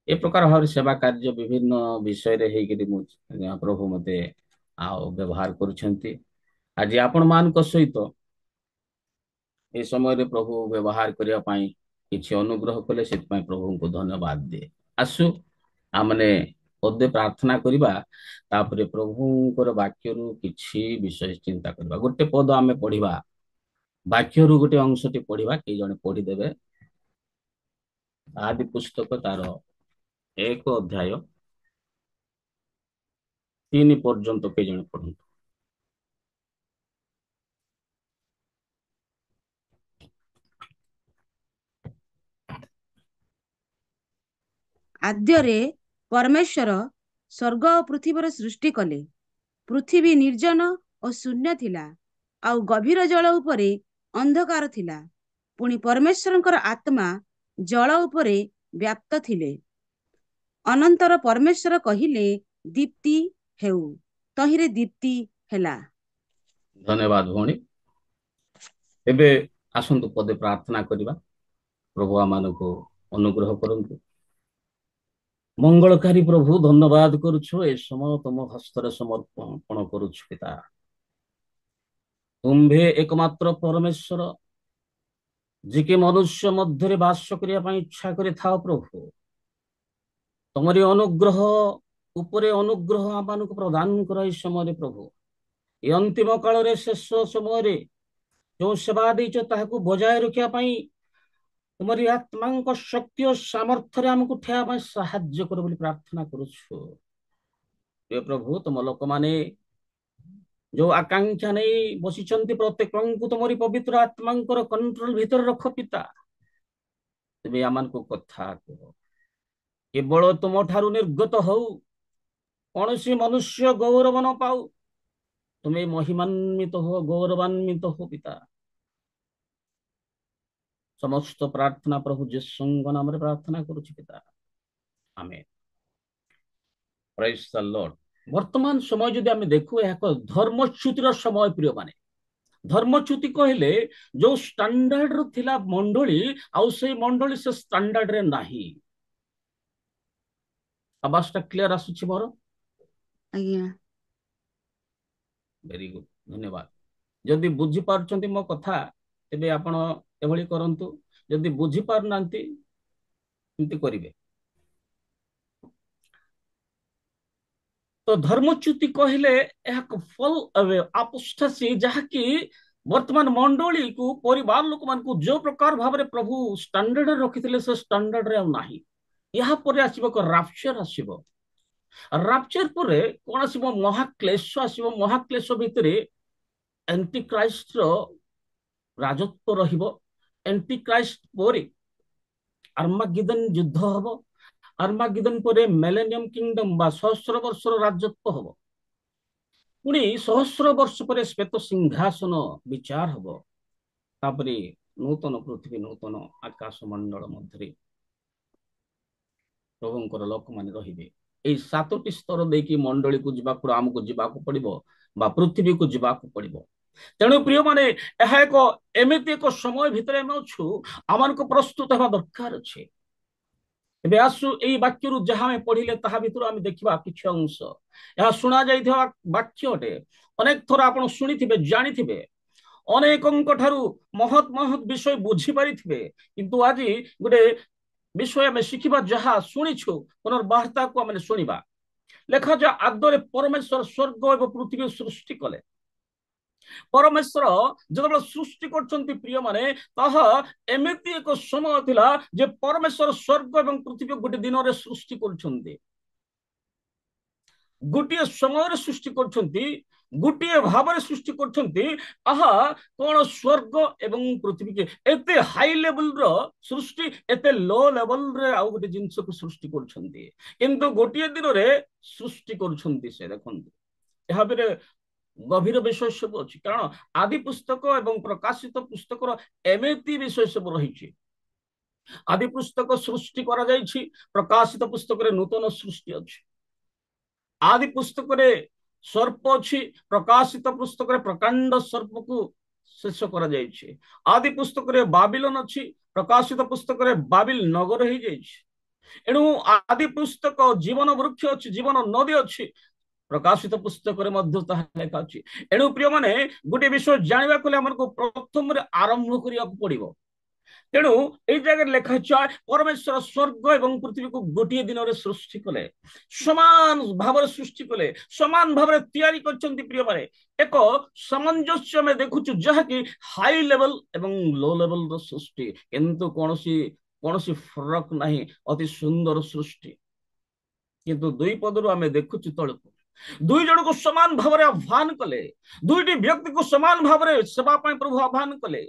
ଏ ପ୍ରକାର ଭାବରେ ସେବା କାର୍ଯ୍ୟ ବିଭିନ୍ନ ବିଷୟରେ ହେଇକରି ମୁଁ, ପ୍ରଭୁ ମତେ ଆଉ ବ୍ୟବହାର କରୁଛନ୍ତି। ଆଜି ଆପଣ ମାନଙ୍କ ସହିତ ଏ ସମୟରେ ପ୍ରଭୁ ବ୍ୟବହାର କରିବା ପାଇଁ କିଛି ଅନୁଗ୍ରହ କଲେ, ସେଥିପାଇଁ ପ୍ରଭୁଙ୍କୁ ଧନ୍ୟବାଦ ଦିଏ। ଆସୁ ଆମମାନେ ପଦେ ପ୍ରାର୍ଥନା କରିବା, ତାପରେ ପ୍ରଭୁଙ୍କର ବାକ୍ୟରୁ କିଛି ବିଷୟ ଚିନ୍ତା କରିବା। ଗୋଟେ ପଦ ଆମେ ପଢିବା, ବାକ୍ୟରୁ ଗୋଟେ ଅଂଶଟି ପଢିବା। କେହି ଜଣେ ପଢିଦେବେ ଆଦି ପୁସ୍ତକ ତାର 1 ଅଧ୍ୟାୟ 3 ପର୍ଯ୍ୟନ୍ତ କେହି ଜଣେ ପଢନ୍ତୁ। ଆଦ୍ୟରେ ପରମେଶ୍ୱର ସ୍ୱର୍ଗ ଓ ପୃଥିବୀର ସୃଷ୍ଟି କଲେ। ପୃଥିବୀ ନିର୍ଜନ ଓ ଶୂନ୍ୟ ଥିଲା, ଆଉ ଗଭୀର ଜଳ ଉପରେ ଅନ୍ଧକାର ଥିଲା। ପୁଣି ପରମେଶ୍ୱରଙ୍କର ଆତ୍ମା ଜଳ ଉପରେ ବ୍ୟାପ୍ତ ଥିଲେ। ଅନନ୍ତର ପରମେଶ୍ୱର କହିଲେ, ଦୀପ୍ତି ହେଉ। ତହିଁରେ ଦୀପ୍ତି ହେଲା। ଧନ୍ୟବାଦ ଭଉଣୀ। ଏବେ ଆସନ୍ତୁ ପଦେ ପ୍ରାର୍ଥନା କରିବା। ପ୍ରଭୁ ଆମମାନଙ୍କୁ ଅନୁଗ୍ରହ କରନ୍ତୁ। ମଙ୍ଗଳକାରୀ ପ୍ରଭୁ, ଧନ୍ୟବାଦ କରୁଛୁ, ଏ ସମୟ ତୁମ ହସ୍ତରେ ସମର୍ପଣ କରୁଛୁ ପିତା। ତୁମ୍ଭେ ଏକମାତ୍ର ପରମେଶ୍ୱର, ଯିଏକି ମନୁଷ୍ୟ ମଧ୍ୟରେ ବାସ କରିବା ପାଇଁ ଇଚ୍ଛା କରିଥାଅ ପ୍ରଭୁ। ତମରି ଅନୁଗ୍ରହ ଉପରେ ଅନୁଗ୍ରହ ଆମମାନଙ୍କୁ ପ୍ରଦାନ କର ଏହି ସମୟରେ ପ୍ରଭୁ। ଏ ଅନ୍ତିମ କାଳରେ, ଶେଷ ସମୟରେ ଯେଉଁ ସେବା ଦେଇଛ ତାହାକୁ ବଜାୟ ରଖିବା ପାଇଁ ତୁମରି ଆତ୍ମାଙ୍କ ଶକ୍ତି ଓ ସାମର୍ଥ୍ୟରେ ଆମକୁ ଠିଆ ପାଇଁ ସାହାଯ୍ୟ କର ବୋଲି ପ୍ରାର୍ଥନା କରୁଛୁ। ପ୍ରିୟ ପ୍ରଭୁ, ତୁମ ଲୋକମାନେ ଯୋଉ ଆକାଂକ୍ଷା ନେଇ ବସିଛନ୍ତି, ପ୍ରତ୍ୟେକଙ୍କୁ ତୁମରି ପବିତ୍ର ଆତ୍ମାଙ୍କର କଣ୍ଟ୍ରୋଲ ଭିତରେ ରଖ ପିତା। ତେବେ ଆମମାନଙ୍କୁ କଥା କୁହ, କେବଳ ତୁମ ଠାରୁ ନିର୍ଗତ ହଉ, କୌଣସି ମନୁଷ୍ୟ ଗୌରବ ନ ପାଉ। ତୁମେ ମହିମାନ୍ବିତ ହୁଅ, ଗୌରବାନ୍ବିତ ହୁଅ ପିତା। ସମସ୍ତ ପ୍ରାର୍ଥନା ପ୍ରଭୁ ଯୀଶୁଙ୍କ ନାମରେ ପ୍ରାର୍ଥନା କରୁଛି ପିତା, ଆମେନ୍। ପ୍ରେଜ୍ ଦ ଲର୍ଡ। ବର୍ତ୍ତମାନ ସମୟ ଯଦି ଆମେ ଦେଖୁ, ଏହା ଏକ ଧର୍ମଚ୍ୟୁତିର ସମୟ। ପ୍ରିୟମାନେ, ଧର୍ମଚ୍ୟୁତି କହିଲେ ଯୋଉ ଷ୍ଟାଣ୍ଡାର୍ଡ ଥିଲା ମଣ୍ଡଳୀ, ଆଉ ସେଇ ମଣ୍ଡଳୀ ସେ ଷ୍ଟାଣ୍ଡାର୍ଡରେ ନାହିଁ। ଆବାସଟା କ୍ଲିୟର ଆସୁଛି ମୋର? ଆଜ୍ଞା। ଭେରି ଗୁଡ୍, ଧନ୍ୟବାଦ। ଯଦି ବୁଝିପାରୁଛନ୍ତି ମୋ କଥା, ତେବେ ଆପଣ ଏଭଳି କରନ୍ତୁ। ଯଦି ବୁଝିପାରୁନାହାନ୍ତି, ଏମିତି କରିବେ। ତ ଧର୍ମଚ୍ୟୁତି କହିଲେ ଏହାକୁ ଫଲ୍ ଆୱେ ଆପୋଷ୍ଟାସି, ଯାହାକି ବର୍ତ୍ତମାନ ମଣ୍ଡଳୀକୁ, ପରିବାର ଲୋକମାନଙ୍କୁ ଯୋଉ ପ୍ରକାର ଭାବରେ ପ୍ରଭୁ ଷ୍ଟାଣ୍ଡାର୍ଡରେ ରଖିଥିଲେ, ସେ ଷ୍ଟାଣ୍ଡାର୍ଡରେ ଆଉ ନାହିଁ। ଏହା ପରେ ଆସିବ ଏକ ରାପଚର ଆସିବ। ରାପଚର ପରେ କଣ ଆସିବ? ମହାକ୍ଲେଶ ଆସିବ। ମହାକ୍ଲେଶ ଭିତରେ ଏଣ୍ଟିକ୍ରାଇଷ୍ଟର ରାଜତ୍ୱ ରହିବ। ଏଣ୍ଟିକ୍ରାଇଷ୍ଟ ପରେ ଆର୍ମାଗିଦନ ଯୁଦ୍ଧ ହବ। ଆର୍ମାଗିଦନ ପରେ ମିଲେନିୟମ କିଙ୍ଗଡମ ବା ସହସ୍ର ବର୍ଷର ରାଜତ୍ୱ ହବ। ପୁଣି ସହସ୍ର ବର୍ଷ ପରେ ଶ୍ବେତ ସିଂହାସନ ବିଚାର ହବ। ତାପରେ ନୂତନ ପୃଥିବୀ, ନୂତନ ଆକାଶ ମଣ୍ଡଳ ମଧ୍ୟରେ ପ୍ରଭୁଙ୍କର ଲୋକମାନେ ରହିବେ। ଏଇ 7ଟି ସ୍ତର ଦେଇକି ମଣ୍ଡଳୀକୁ ଯିବାକୁ, ଆମକୁ ଯିବାକୁ ପଡିବ, ବା ପୃଥିବୀକୁ ଯିବାକୁ ପଡିବ। ତେଣୁ ପ୍ରିୟମାନେ, ଏହା ଏକ ଏମିତି ଏକ ସମୟ ଭିତରେ ଆମେ ଅଛୁ, ଆମମାନଙ୍କୁ ପ୍ରସ୍ତୁତ ହେବା ଦରକାର ଅଛି। ଏବେ ଆସୁ ଏଇ ବାକ୍ୟରୁ ଯାହା ଆମେ ପଢିଲେ, ତାହା ଭିତରୁ ଆମେ ଦେଖିବା କିଛି ଅଂଶ। ଏହା ଶୁଣା ଯାଇଥିବା ବାକ୍ୟ ଅଟେ। ଅନେକ ଥର ଆପଣ ଶୁଣିଥିବେ, ଜାଣିଥିବେ, ଅନେକଙ୍କ ଠାରୁ ମହତ୍ ମହତ୍ ବିଷୟ ବୁଝିପାରିଥିବେ। କିନ୍ତୁ ଆଜି ଗୋଟେ ବିଷୟ ଆମେ ଶିଖିବା, ଯାହା ଶୁଣିଛୁ ପୁନର୍ବାର୍ତ୍ତାକୁ ଆମେ ଶୁଣିବା। ଲେଖାଯାଏ, ଆଦରେ ପରମେଶ୍ୱର ସ୍ୱର୍ଗ ଏବଂ ପୃଥିବୀ ସୃଷ୍ଟି କଲେ। ପରମେଶ୍ୱର ଯେତେବେଳେ ସୃଷ୍ଟି କରୁଛନ୍ତି ପ୍ରିୟମାନେ, ତାହା ଏମିତି ଏକ ସମୟ ଥିଲା ଯେ ପରମେଶ୍ୱର ସ୍ୱର୍ଗ ଏବଂ ପୃଥିବୀ ଗୋଟେ ଦିନରେ ସୃଷ୍ଟି କରୁଛନ୍ତି। ଗୋଟିଏ ସମୟରେ ସୃଷ୍ଟି କରୁଛନ୍ତି, ଗୋଟିଏ ଭାବରେ ସୃଷ୍ଟି କରୁଛନ୍ତି। ଆହା କଣ ସ୍ୱର୍ଗ ଏବଂ ପୃଥିବୀ, ଏତେ ହାଇ ଲେଭେଲର ସୃଷ୍ଟି, ଏତେ ଲୋ ଲେଭେଲରେ ଆଉ ଗୋଟେ ଜିନିଷକୁ ସୃଷ୍ଟି କରୁଛନ୍ତି, କିନ୍ତୁ ଗୋଟିଏ ଦିନରେ ସୃଷ୍ଟି କରୁଛନ୍ତି। ସେ ଦେଖନ୍ତୁ, ଏହା ଭିତରେ ଗଭୀର ବିଷୟ ସବୁ ଅଛି। କାରଣ ଆଦି ପୁସ୍ତକ ଏବଂ ପ୍ରକାଶିତ ପୁସ୍ତକର ଏମିତି ବିଷୟ ସବୁ ରହିଛି। ଆଦି ପୁସ୍ତକ ସୃଷ୍ଟି କରାଯାଇଛି, ପ୍ରକାଶିତ ପୁସ୍ତକରେ ନୂତନ ସୃଷ୍ଟି ଅଛି। ଆଦି ପୁସ୍ତକରେ ସର୍ପ ଅଛି, ପ୍ରକାଶିତ ପୁସ୍ତକରେ ପ୍ରକାଣ୍ଡ ସର୍ପକୁ ଶେଷ କରାଯାଇଛି। ଆଦି ପୁସ୍ତକରେ ବାବିଲନ ଅଛି, ପ୍ରକାଶିତ ପୁସ୍ତକରେ ବାବିଲ ନଗର ହେଇଯାଇଛି। ଏଣୁ ଆଦି ପୁସ୍ତକ ଜୀବନ ବୃକ୍ଷ ଅଛି, ଜୀବନ ନଦୀ ଅଛି। प्रकाशित पुस्तक ଲେଖା ଅଛି। ଏଣୁ ପ୍ରିୟ ମାନେ ଗୋଟେ ବିଷୟ ଜାଣିବାକୁ ହେଲେ ଆମକୁ ପ୍ରଥମରେ ଆରମ୍ଭ କରିବାକୁ ପଡିବ। ତେଣୁ ଏଇ ଜାଗାରେ ଲେଖା ଅଛି ପରମେଶ୍ୱର ସ୍ୱର୍ଗ ଏବଂ ପୃଥିବୀକୁ ଗୋଟିଏ ଦିନରେ ସୃଷ୍ଟି କଲେ, ସମାନ ଭାବରେ ସୃଷ୍ଟି କଲେ, ସମାନ ଭାବରେ ତିଆରି କରିଛନ୍ତି। ପ୍ରିୟ ମାନେ ଏକ ସାମଞ୍ଜସ୍ୟ ଆମେ ଦେଖୁଛୁ, ଯାହାକି ହାଇ ଲେଭେଲ ଏବଂ ଲୋ ଲେଭେଲର ସୃଷ୍ଟି, କିନ୍ତୁ କୌଣସି କୌଣସି ଫରକ ନାହିଁ, ଅତି ସୁନ୍ଦର ସୃଷ୍ଟି। କିନ୍ତୁ ଦୁଇ ପଦରୁ ଆମେ ଦେଖୁଛୁ ତଳକୁ ଦୁଇ ଜଣକୁ ସମାନ ଭାବରେ ଆହ୍ୱାନ କଲେ, ଦୁଇଟି ବ୍ୟକ୍ତିକୁ ସମାନ ଭାବରେ ସେବା ପାଇଁ ପ୍ରଭୁ ଆହ୍ୱାନ କଲେ।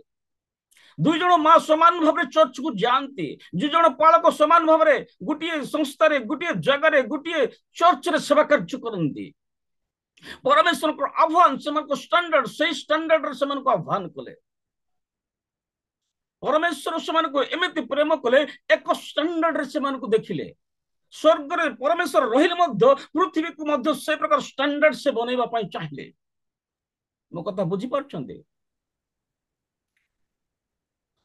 ଦୁଇ ଜଣ ମା ସମାନ ଭାବରେ ଚର୍ଚ୍ଚକୁ ଯାଆନ୍ତି, ଦୁଇ ଜଣ ପାଳକ ସମାନ ଭାବରେ ଗୋଟିଏ ସଂସ୍ଥାରେ, ଗୋଟିଏ ଜାଗାରେ, ଗୋଟିଏ ଚର୍ଚ୍ଚରେ ସେବା କାର୍ଯ୍ୟ କରନ୍ତି। ପରମେଶ୍ୱରଙ୍କ ଆହ୍ୱାନ, ସେମାନଙ୍କ ଷ୍ଟାଣ୍ଡାର୍ଡ, ସେଇ ଷ୍ଟାଣ୍ଡାର୍ଡରେ ସେମାନଙ୍କୁ ଆହ୍ୱାନ କଲେ। ପରମେଶ୍ୱର ସେମାନଙ୍କୁ ଏମିତି ପ୍ରେମ କଲେ, ଏକ ଷ୍ଟାଣ୍ଡାର୍ଡରେ ସେମାନଙ୍କୁ ଦେଖିଲେ। ସ୍ୱର୍ଗରେ ପରମେଶ୍ୱର ରହିଲେ ମଧ୍ୟ ପୃଥିବୀକୁ ମଧ୍ୟ ସେ ପ୍ରକାର ଷ୍ଟାଣ୍ଡାର୍ଡ ସେ ବନେଇବା ପାଇଁ ଚାହିଁଲେ। ମୋ କଥା ବୁଝିପାରୁଛନ୍ତି?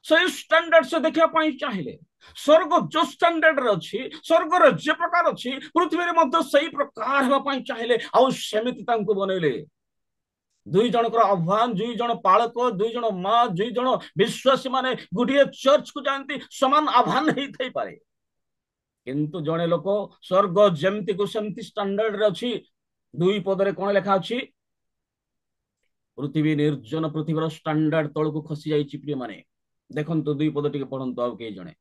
ସେଇ ଷ୍ଟାଣ୍ଡାର୍ଡ ସେ ଦେଖିବା ପାଇଁ ଚାହିଁଲେ। ସ୍ୱର୍ଗ ଯୋଉ ଷ୍ଟାଣ୍ଡାର୍ଡରେ ଅଛି, ସ୍ୱର୍ଗରେ ଯେ ପ୍ରକାର ଅଛି, ପୃଥିବୀରେ ମଧ୍ୟ ସେଇ ପ୍ରକାର ହେବା ପାଇଁ ଚାହିଁଲେ, ଆଉ ସେମିତି ତାଙ୍କୁ ବନେଇଲେ। ଦୁଇ ଜଣଙ୍କର ଆହ୍ୱାନ, ଦୁଇ ଜଣ ପାଳକ, ଦୁଇ ଜଣ ମା, ଦୁଇ ଜଣ ବିଶ୍ୱାସୀ ମାନେ ଗୋଟିଏ ଚର୍ଚ୍ଚକୁ ଯାଆନ୍ତି, ସମାନ ଆହ୍ୱାନ ହେଇଥାଇପାରେ, କିନ୍ତୁ ଜଣେ ଲୋକ ସ୍ୱର୍ଗ ଯେମିତିକୁ ସେମିତି ଷ୍ଟାଣ୍ଡାର୍ଡରେ ଅଛି। ଦୁଇ ପଦରେ କଣ ଲେଖା ଅଛି? ପୃଥିବୀ ନିର୍ଜନ, ପୃଥିବୀର ଷ୍ଟାଣ୍ଡାର୍ଡ ତଳକୁ ଖସି ଯାଇଛି। ପ୍ରିୟ ମାନେ ଦେଖନ୍ତୁ, ଦୁଇ ପଦ ଟିକେ ପଢନ୍ତୁ, ଆଉ କେହି ଜଣେ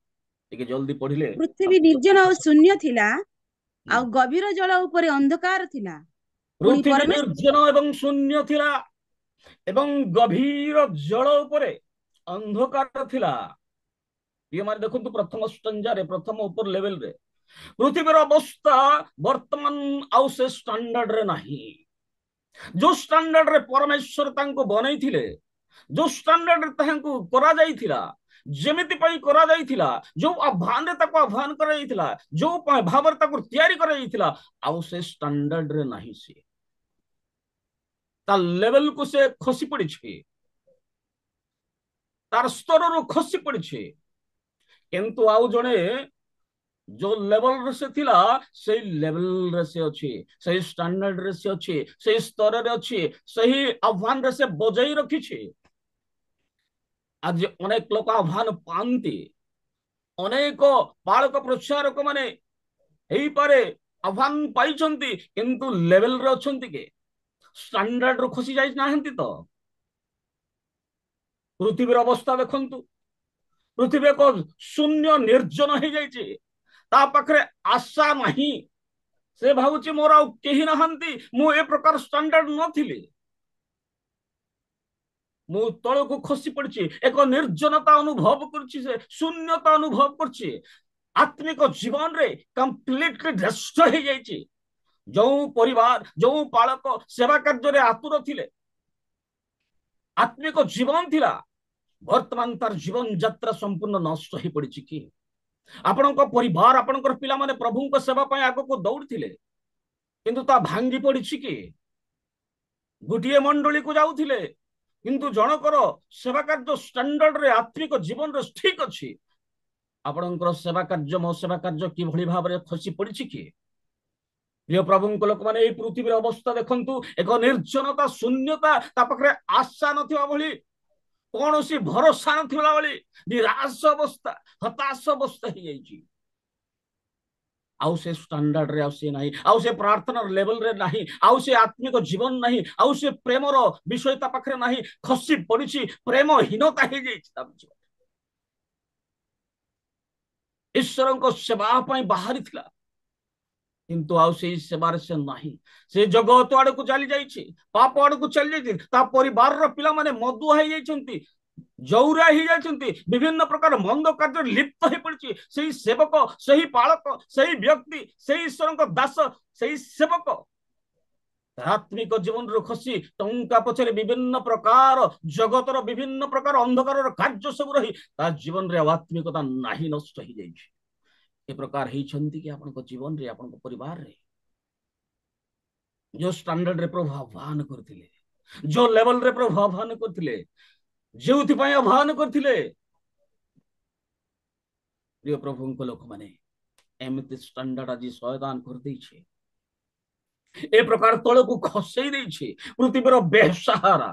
ଟିକେ ଜଲ୍ଦି ପଢିଲେ। ପୃଥିବୀ ନିର୍ଜନ ଆଉ ଶୂନ୍ୟ ଥିଲା, ଆଉ ଗଭୀର ଜଳ ଉପରେ ଅନ୍ଧକାର ଥିଲା। ପୁଣି ପୃଥିବୀ ନିର୍ଜନ ଏବଂ ଶୂନ୍ୟ ଥିଲା, ଏବଂ ଗଭୀର ଜଳ ଉପରେ ଅନ୍ଧକାର ଥିଲା। ମାନେ ଦେଖନ୍ତୁ, ପ୍ରଥମ ଷ୍ଟାଞ୍ଜାରେ, ପ୍ରଥମ ଉପର ଲେଭେଲରେ ପୃଥିବୀର ଅବସ୍ଥା ବର୍ତ୍ତମାନ ଆଉ ସେ ଷ୍ଟାଣ୍ଡାର୍ଡରେ ନାହିଁ। ଯୋଉ ଷ୍ଟାଣ୍ଡାର୍ଡରେ ପରମେଶ୍ୱର ତାଙ୍କୁ ବନେଇଥିଲେ, ଯୋଉ ଷ୍ଟାଣ୍ଡାର୍ଡରେ ତାହାଙ୍କୁ କରାଯାଇଥିଲା, ଯେମିତି ପାଇଁ କରାଯାଇଥିଲା, ଯୋଉ ଆହ୍ୱାନରେ ତାକୁ ଆହ୍ୱାନ କରାଯାଇଥିଲା, ଯୋଉ ଭାବରେ ତାକୁ ତିଆରି କରାଯାଇଥିଲା, ଆଉ ସେ ଷ୍ଟାଣ୍ଡାର୍ଡରେ ନାହିଁ। ସେ ତା ଲେଭେଲକୁ ସେ ଖସି ପଡିଛି, ତାର ସ୍ତରରୁ ଖସି ପଡିଛି। କିନ୍ତୁ ଆଉ ଜଣେ ଯୋଉ ଲେଭେଲରେ ସେ ଥିଲା, ସେଇ ଲେଭେଲରେ ସେ ଅଛି, ସେଇ ଷ୍ଟାଣ୍ଡାର୍ଡରେ ସେ ଅଛି, ସେଇ ସ୍ତରରେ ଅଛି, ସେହି ଆହ୍ୱାନରେ ସେ ବଜାଇ ରଖିଛି। ଆଜି ଅନେକ ଲୋକ ଆହ୍ୱାନ ପାଆନ୍ତି, ଅନେକ ବାଳକ ପ୍ରଚାରକ ମାନେ ହେଇପାରେ ଆହ୍ୱାନ ପାଇଛନ୍ତି, କିନ୍ତୁ ଲେଭେଲରେ ଅଛନ୍ତି କି? ଷ୍ଟାଣ୍ଡାର୍ଡରୁ ଖସି ଯାଇ ନାହାନ୍ତି ତ? ପୃଥିବୀର ଅବସ୍ଥା ଦେଖନ୍ତୁ, ପୃଥିବୀ ଏକ ଶୂନ୍ୟ ନିର୍ଜନ ହେଇଯାଇଛି, ତା ପାଖରେ ଆଶା ନାହିଁ। ସେ ଭାବୁଛି ମୋର ଆଉ କେହି ନାହାନ୍ତି, ମୁଁ ଏ ପ୍ରକାର ଷ୍ଟାଣ୍ଡାର୍ଡ ନଥିଲି, ମୁଁ ତଳକୁ ଖସି ପଡିଛି, ଏକ ନିର୍ଜନତା ଅନୁଭବ କରୁଛି, ସେ ଶୂନ୍ୟତା ଅନୁଭବ କରୁଛି। ଆତ୍ମିକ ଜୀବନରେ କମ୍ପ୍ଲିଟଲି ନଷ୍ଟ ହେଇଯାଇଛି। ଯୋଉ ପରିବାର, ଯୋଉ ପାଳକ ସେବା କାର୍ଯ୍ୟରେ ଆତୁର ଥିଲେ, ଆତ୍ମିକ ଜୀବନ ଥିଲା, ବର୍ତ୍ତମାନ ତାର ଜୀବନ ଯାତ୍ରା ସମ୍ପୂର୍ଣ୍ଣ ନଷ୍ଟ ହେଇ ପଡିଛି କି? ଆପଣଙ୍କ ପରିବାର, ଆପଣଙ୍କର ପିଲାମାନେ ପ୍ରଭୁଙ୍କ ସେବା ପାଇଁ ଆଗକୁ ଦୌଡିଥିଲେ, କିନ୍ତୁ ତା ଭାଙ୍ଗି ପଡିଛି କି? ଗୋଟିଏ ମଣ୍ଡଳୀକୁ ଯାଉଥିଲେ, କିନ୍ତୁ ଜଣଙ୍କର ସେବା କାର୍ଯ୍ୟ ଷ୍ଟାଣ୍ଡାର୍ଡରେ, ଆତ୍ମିକ ଜୀବନରେ ଠିକ ଅଛି, ଆପଣଙ୍କର ସେବା କାର୍ଯ୍ୟ, ମୋ ସେବା କାର୍ଯ୍ୟ କିଭଳି ଭାବରେ ଖସି ପଡିଛି କି? ପ୍ରିୟ ପ୍ରଭୁଙ୍କ ଲୋକମାନେ, ଏଇ ପୃଥିବୀର ଅବସ୍ଥା ଦେଖନ୍ତୁ, ଏକ ନିର୍ଜନତା, ଶୂନ୍ୟତା, ତା ପାଖରେ ଆଶା ନଥିବା ଭଳି, କୌଣସି ଭରସା ନଥିଲା ଭଳି, ନିରାଶ ଅବସ୍ଥା, ହତାଶ ଅବସ୍ଥା ହେଇଯାଇଛି। ଆଉ ସେ ଷ୍ଟାଣ୍ଡାର୍ଡରେ ଆଉ ସେ ନାହିଁ, ଆଉ ସେ ପ୍ରାର୍ଥନାର ଲେଭେଲରେ ନାହିଁ, ଆଉ ସେ ଆତ୍ମିକ ଜୀବନ ନାହିଁ, ଆଉ ସେ ପ୍ରେମର ବିଷୟ ତା ପାଖରେ ନାହିଁ, ଖସି ପଡିଛି, ପ୍ରେମହୀନତା ହେଇଯାଇଛି ତା ଜୀବନ। ଈଶ୍ୱରଙ୍କ ସେବା ପାଇଁ ବାହାରିଥିଲା, କିନ୍ତୁ ଆଉ ସେଇ ସେବାରେ ସେ ନାହିଁ। ସେ ଜଗତ ଆଡକୁ ଚାଲି ଯାଇଛି, ପାପ ଆଡକୁ ଚାଲି ଯାଇଛି, ତା ପରିବାରର ପିଲାମାନେ ମଦୁଆ ହେଇଯାଇଛନ୍ତି, ଜୌରା ହେଇଯାଇଛନ୍ତି, ବିଭିନ୍ନ ପ୍ରକାର ମନ୍ଦ କାର୍ଯ୍ୟରେ ଲିପ୍ତ ହେଇ ପଡିଛି। ସେଇ ସେବକ, ସେହି ପାଳକ, ସେହି ବ୍ୟକ୍ତି, ସେଇ ଈଶ୍ୱରଙ୍କ ଦାସ, ସେଇ ସେବକ ଆତ୍ମିକ ଜୀବନରୁ ଖସି ଟଙ୍କା ପଛରେ ବିଭିନ୍ନ ପ୍ରକାର ଜଗତର ବିଭିନ୍ନ ପ୍ରକାର ଅନ୍ଧକାରର କାର୍ଯ୍ୟ ସବୁ ରହି ତା ଜୀବନରେ ଆଉ ଆତ୍ମିକତା ନାହିଁ, ନଷ୍ଟ ହେଇଯାଇଛି। ଏ ପ୍ରକାର ହେଇଛନ୍ତି କି ଆପଣଙ୍କ ଜୀବନରେ, ଆପଣଙ୍କ ପରିବାରରେ? ଯୋଉ ଷ୍ଟାଣ୍ଡାର୍ଡରେ ପ୍ରଭୁ ଆହ୍ୱାନ କରିଥିଲେ, ଯୋଉ ଲେଭେଲରେ ପ୍ରଭୁ ଆହ୍ୱାନ କରିଥିଲେ, ଯେଉଁଥିପାଇଁ ଆହ୍ୱାନ କରିଥିଲେ, ପ୍ରିୟ ପ୍ରଭୁଙ୍କ ଲୋକମାନେ, ଏମିତି ଷ୍ଟାଣ୍ଡାର୍ଡ ଆଜି ଶୟତାନ କରିଦେଇଛି। ए प्रकार तलକୁ ଖସେଇ ଦେଇଛି। ପୃଥିବୀର ବେସାହାରା,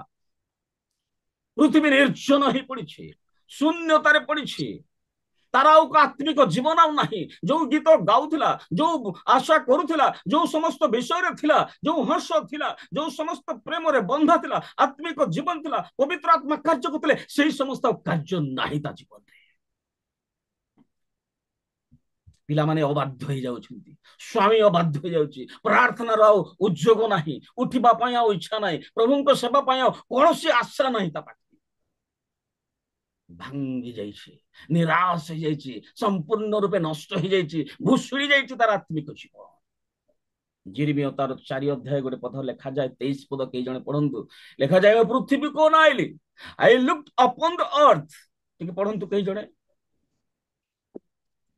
ପୃଥିବୀ ନିର୍ଜନ ହେଇ ପଡିଛି, ଶୂନ୍ୟତାରେ ପଡିଛି। ତାର ଆଉ ଆତ୍ମିକ ଜୀବନ ଆଉ ନାହିଁ। ଯୋଉ ଗୀତ ଗାଉଥିଲା, ଯୋଉ ଆଶା କରୁଥିଲା, ଯୋଉ ସମସ୍ତ ବିଷୟରେ ଥିଲା, ଯୋଉ ହର୍ଷ ଥିଲା, ଯୋଉ ସମସ୍ତ ପ୍ରେମରେ ବନ୍ଧା ଥିଲା, ଆତ୍ମିକ ଜୀବନ ଥିଲା, ପବିତ୍ର ଆତ୍ମା କାର୍ଯ୍ୟ କରୁଥିଲେ, ସେଇ ସମସ୍ତ କାର୍ଯ୍ୟ ନାହିଁ ତା ଜୀବନରେ। ପିଲାମାନେ ଅବାଧ୍ୟ ହେଇଯାଉଛନ୍ତି, ସ୍ୱାମୀ ଅବାଧ୍ୟ ହେଇଯାଉଛି, ପ୍ରାର୍ଥନାର ଆଉ ଉଦ୍ଯୋଗ ନାହିଁ, ଉଠିବା ପାଇଁ ଆଉ ଇଚ୍ଛା ନାହିଁ, ପ୍ରଭୁଙ୍କ ସେବା ପାଇଁ ଆଉ କୌଣସି ଆଶା ନାହିଁ ତା ପାଖରେ। ଭାଙ୍ଗି ଯାଇଛି, ନିରାଶ ହେଇଯାଇଛି, ସମ୍ପୂର୍ଣ୍ଣ ରୂପେ ନଷ୍ଟ ହେଇଯାଇଛି, ଭୁଷୁଡ଼ି ଯାଇଛି ତାର ଆତ୍ମିକ ଜୀବନ। ଯିରିମିୟ ତାର 4 ଅଧ୍ୟାୟ ଗୋଟେ ପଦ ଲେଖାଯାଏ, 23 ପଦ କେହି ଜଣେ ପଢନ୍ତୁ। ଲେଖାଯାଏ, ପୃଥିବୀକୁ ଅନାଇଲି, ଆଇ ଲୁକ୍ଡ ଅପନ୍ ଦ ଅର୍ଥ। ଟିକେ ପଢନ୍ତୁ କେହି ଜଣେ,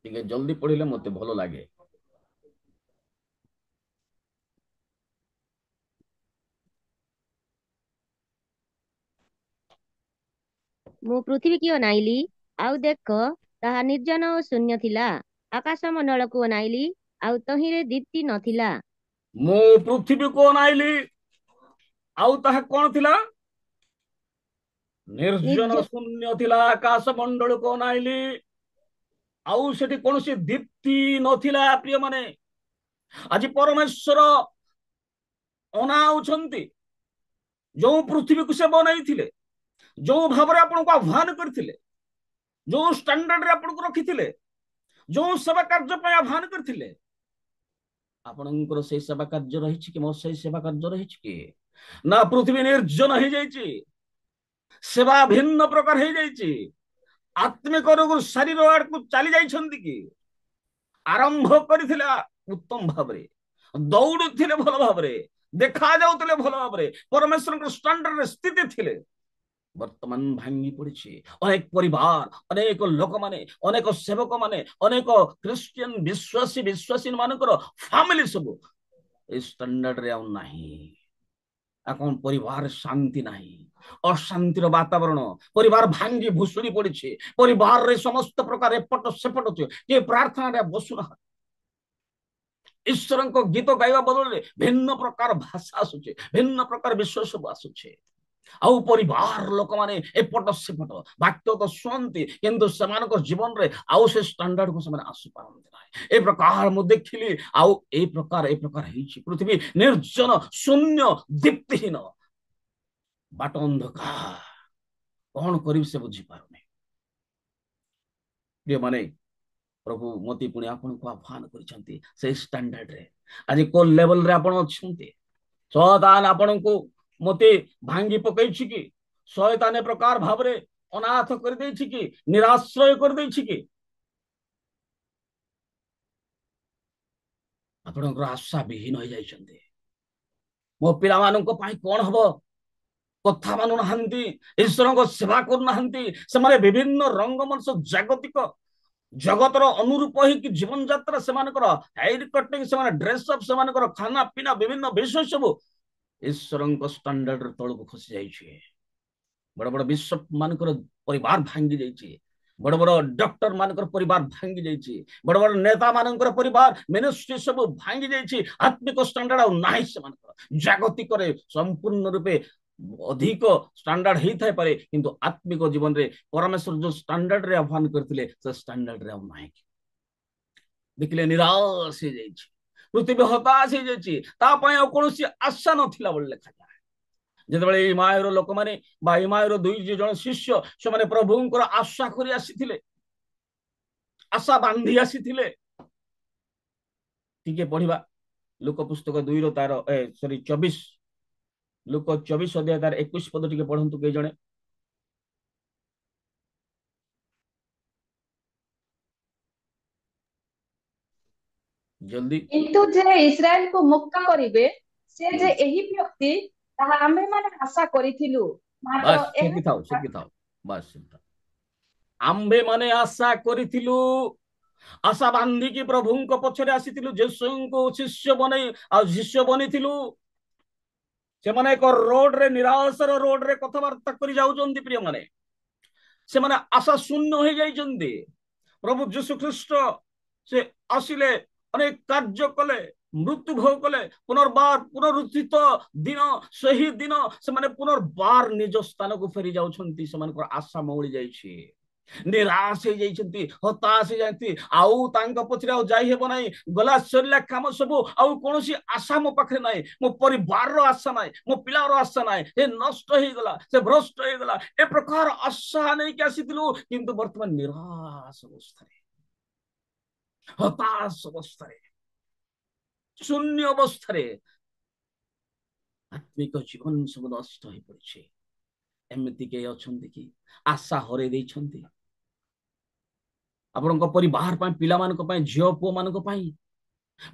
ଟିକେ ଜଲ୍ଦି ପଢିଲେ ମତେ ଭଲ ଲାଗେ। ମୁଁ ପୃଥିବୀକି ଅନାଇଲି, ଆଉ ଦେଖ ତାହା ନିର୍ଜନ ଓ ଶୂନ୍ୟ ଥିଲା। ଆକାଶ ମଣ୍ଡଳକୁ ଅନାଇଲି, ଆଉ ତହିଁରେ ଦୀପ୍ତି ନଥିଲା। ମୁଁ ପୃଥିବୀକୁ ଅନାଇଲି, ଆଉ ତାହା କଣ ଥିଲା? ନିର୍ଜନ ଶୂନ୍ୟ ଥିଲା। ଆକାଶ ମଣ୍ଡଳକୁ ଅନାଇଲି, ଆଉ ସେଠି କୌଣସି ଦୀପ୍ତି ନଥିଲା। ପ୍ରିୟ ମାନେ, ଆଜି ପରମେଶ୍ୱର ଅନାଉଛନ୍ତି ଯୋଉ ପୃଥିବୀକୁ ସେ ବନେଇଥିଲେ, ଯୋଉ ଭାବରେ ଆପଣଙ୍କୁ ଆହ୍ୱାନ କରିଥିଲେ, ଯୋଉ ଷ୍ଟାଣ୍ଡାର୍ଡରେ ଆପଣଙ୍କୁ ରଖିଥିଲେ, ଯୋଉ ସେବା କାର୍ଯ୍ୟ ପାଇଁ ଆହ୍ୱାନ କରିଥିଲେ, ଆପଣଙ୍କର ସେଇ ସେବା କାର୍ଯ୍ୟ ରହିଛି କି? ମୋ ସେଇ ସେବା କାର୍ଯ୍ୟ ରହିଛି କି? ନା ପୃଥିବୀ ନିର୍ଜନ ହେଇଯାଇଛି, ସେବା ଭିନ୍ନ ପ୍ରକାର ହେଇଯାଇଛି। ଆତ୍ମିକ ରୋଗ ଶରୀର ଆଡକୁ ଚାଲି ଯାଇଛନ୍ତି କି? ଆରମ୍ଭ କରିଥିଲା ଉତ୍ତମ ଭାବରେ, ଦୌଡୁଥିଲେ ଭଲ ଭାବରେ, ଦେଖା ଯାଉଥିଲେ ଭଲ ଭାବରେ, ପରମେଶ୍ୱରଙ୍କ ଷ୍ଟାଣ୍ଡାର୍ଡରେ ସ୍ଥିତି ଥିଲେ, ବର୍ତ୍ତମାନ ଭାଙ୍ଗି ପଡିଛି। ଅନେକ ପରିବାର, ଅନେକ ଲୋକମାନେ, ଅନେକ ସେବକ ମାନେ, ଅନେକ ଖ୍ରୀଷ୍ଟିଆନ ବିଶ୍ୱାସୀ ମାନଙ୍କର ଫ୍ୟାମିଲି ସବୁ ଏ ଷ୍ଟାଣ୍ଡାର୍ଡରେ ଆଉ ନାହିଁ। ଆପଣ ପରିବାର ଶାନ୍ତି ନାହିଁ, ଅଶାନ୍ତିର ବାତାବରଣ, ପରିବାର ଭାଙ୍ଗି ଭୁଷୁଡି ପଡିଛି, ପରିବାରରେ ସମସ୍ତ ପ୍ରକାର ଏପଟ ସେପଟ ଅଛି, କିଏ ପ୍ରାର୍ଥନାରେ ବସୁନାହାନ୍ତି, ଈଶ୍ୱରଙ୍କ ଗୀତ ଗାଇବା ବଦଳରେ ଭିନ୍ନ ପ୍ରକାର ଭାଷା ଆସୁଛି, ଭିନ୍ନ ପ୍ରକାର ବିଷୟ ସବୁ ଆସୁଛି। ଆଉ ପରିବାର ଲୋକମାନେ ଏପଟ ସେପଟ ବାକ୍ୟ ତ ଶୁଣନ୍ତି, କିନ୍ତୁ ସେମାନଙ୍କ ଜୀବନରେ ଆଉ ସେ ଷ୍ଟାଣ୍ଡାର୍ଡକୁ ସେମାନେ ଆସିପାରନ୍ତି ନାହିଁ। ଏ ପ୍ରକାର ମୁଁ ଦେଖିଲି, ଆଉ ଏ ପ୍ରକାର ହେଇଛି। ପୃଥିବୀ ନିର୍ଜନ, ଶୂନ୍ୟ, ଦୀପ୍ତିହୀନ, ବାଟ ଅନ୍ଧକାର, କଣ କରିବି ସେ ବୁଝିପାରୁନି। ପ୍ରିୟମାନେ, ପ୍ରଭୁ ମତେ ପୁଣି ଆପଣଙ୍କୁ ଆହ୍ୱାନ କରିଛନ୍ତି ସେଇ ଷ୍ଟାଣ୍ଡାର୍ଡରେ। ଆଜି କୋଉ ଲେଭେଲରେ ଆପଣ ଅଛନ୍ତି? ଶୟତାନ ଆପଣଙ୍କୁ ମତେ ଭାଙ୍ଗି ପକେଇଛି କି? ଶୟତାନ ଏ ପ୍ରକାର ଭାବରେ ଅନାଥ କରିଦେଇଛି କି? ନିରାଶ୍ରୟ କରିଦେଇଛି କି? ଆପଣଙ୍କର ଆଶା ବିହୀନ ହେଇଯାଇଛନ୍ତି। ମୋ ପିଲାମାନଙ୍କ ପାଇଁ କଣ ହବ? କଥା ମାନୁନାହାନ୍ତି, ଈଶ୍ୱରଙ୍କ ସେବା କରୁନାହାନ୍ତି, ସେମାନେ ବିଭିନ୍ନ ରଙ୍ଗମଞ୍ଚ ଜାଗତିକ ଜଗତର ଅନୁରୂପ ହେଇକି ଜୀବନ ଯାତ୍ରା, ସେମାନଙ୍କର ହେୟାର କଟିଂ, ସେମାନେ ଡ୍ରେସ୍ ଅପ୍, ସେମାନଙ୍କର ଖାନା ପିନା, ବିଭିନ୍ନ ବିଷୟ ସବୁ ଈଶ୍ୱରଙ୍କ ଷ୍ଟାଣ୍ଡାର୍ଡ ତଳକୁ ଖସି ଯାଇଛି। ବଡ ବଡ ବିଶପ ମାନଙ୍କର ପରିବାର ଭାଙ୍ଗି ଯାଇଛି, ବଡ ବଡ ଡକ୍ଟର ମାନଙ୍କର ପରିବାର ଭାଙ୍ଗି ଯାଇଛି, ବଡ ବଡ ନେତା ମାନଙ୍କର ପରିବାର ମିନିଷ୍ଟ୍ରି ସବୁ ଭାଙ୍ଗି ଯାଇଛି। ଆତ୍ମିକ ଷ୍ଟାଣ୍ଡାର୍ଡ ଆଉ ନାହିଁ ସେମାନଙ୍କର। ଜାଗତିକରେ ସମ୍ପୂର୍ଣ୍ଣ ରୂପେ ଅଧିକ ଷ୍ଟାଣ୍ଡାର୍ଡ ହେଇଥାଇପାରେ, କିନ୍ତୁ ଆତ୍ମିକ ଜୀବନରେ ପରମେଶ୍ୱର ଯୋଉ ଷ୍ଟାଣ୍ଡାର୍ଡରେ ଆହ୍ୱାନ କରିଥିଲେ, ସେ ଷ୍ଟାଣ୍ଡାର୍ଡରେ ଆଉ ନାହିଁ। ଦେଖିଲେ ନିରାଶ ହେଇଯାଇଛି, ପୃଥିବୀ ହତାଶ ହେଇଯାଇଛି, ତା ପାଇଁ ଆଉ କୌଣସି ଆଶା ନଥିଲା ବୋଲି ଲେଖାଯାଏ। ଯେତେବେଳେ ଇମାୟର ଲୋକମାନେ ବା ଇମାୟର 2 ଜଣ ଶିଷ୍ୟ, ସେମାନେ ପ୍ରଭୁଙ୍କର ଆଶା କରି ଆସିଥିଲେ, ଆଶା ବାନ୍ଧି ଆସିଥିଲେ। ଟିକେ ପଢିବା ଲୁକ ପୁସ୍ତକ 2ର ତାର 24, ଲୁକ 24 ଅଧ୍ୟାୟ ତାର 21 ପଦ ଟିକେ ପଢନ୍ତୁ କେହି ଜଣେ। ଜଲ୍ଦି। କିନ୍ତୁ ଯେ ଇସ୍ରାଏଲକୁ ମୁକ୍ତ କରିବେ, ସେ ଯେ ଏହି ବ୍ୟକ୍ତି, ତାହା ଆମ୍ଭେମାନେ ଆଶା କରିଥିଲୁ, ମାତ୍ର ବାସ୍ ସେତିକି ଥାଉ, ସେତିକି ଥାଉ, ବାସ୍ ଆମ୍ଭେ ମାନେ ଆଶା କରିଥିଲୁ। ଆଶା ବାନ୍ଧିକି ପ୍ରଭୁଙ୍କ ପଛରେ ଆସିଥିଲୁ, ଯୀଶୁଙ୍କୁ ଶିଷ୍ୟ ବନେଇ ଆଉ ଶିଷ୍ୟ ବନିଥିଲୁ। ସେମାନେ ଏକ ରୋଡରେ, ନିରାଶର ରୋଡରେ କଥାବାର୍ତ୍ତା କରି ଯାଉଛନ୍ତି। ପ୍ରିୟମାନେ, ସେମାନେ ଆଶା ଶୂନ୍ୟ ହେଇଯାଇଛନ୍ତି। ପ୍ରଭୁ ଯୀଶୁ ଖ୍ରୀଷ୍ଟ ସେ ଆସିଲେ, ଅନେକ କାର୍ଯ୍ୟ କଲେ, मृत्यु भोग कले पुनर्बार पुनरुत्थित दिन सही दिन से पुनर्बार निज स्थान को फेरी जाउछंती से आशा मौली जाइछि निराश हो जाइछंती हताश हो जाइछंती आउ तांका पछरे आउ जाई हेबो नाही गला सरला काम सब आउ कोनोसी आशा मो पाखरे नाही मो परिवार रो आशा नाही मो पिला रो आशा नाही ए नष्ट हो गला से भ्रष्ट हो गला ए प्रकार आशा नै के आसीतिलु किंतु वर्तमान निराश अवस्था रे हताश अवस्था रे शून्य अवस्था रे आत्मिक जीवन सब नष्ट हो पड़े एमती के अछंती कि आशा हरे दैछंती आपण परिवार पिला झील पुओ मान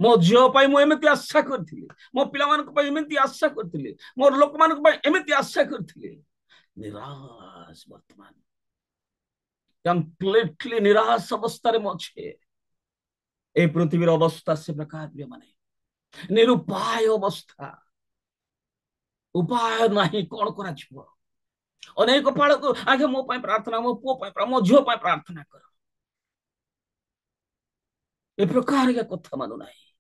मो झील मु एमती आशा करी मो पिला एमती आशा करी मोर लोक मान एमती आशा करी निराश वर्तमान कंप्लीटली निराश अवस्था रे मछे ए पृथ्वी अवस्था से प्रकार माने निरुपाय अवस्था उपाय नहीं कौन करा अनेक पाल को आगे मो प्रार्थना मो पुओ मो झील प्रार्थना कर ए प्रकार के कथा मानु नाही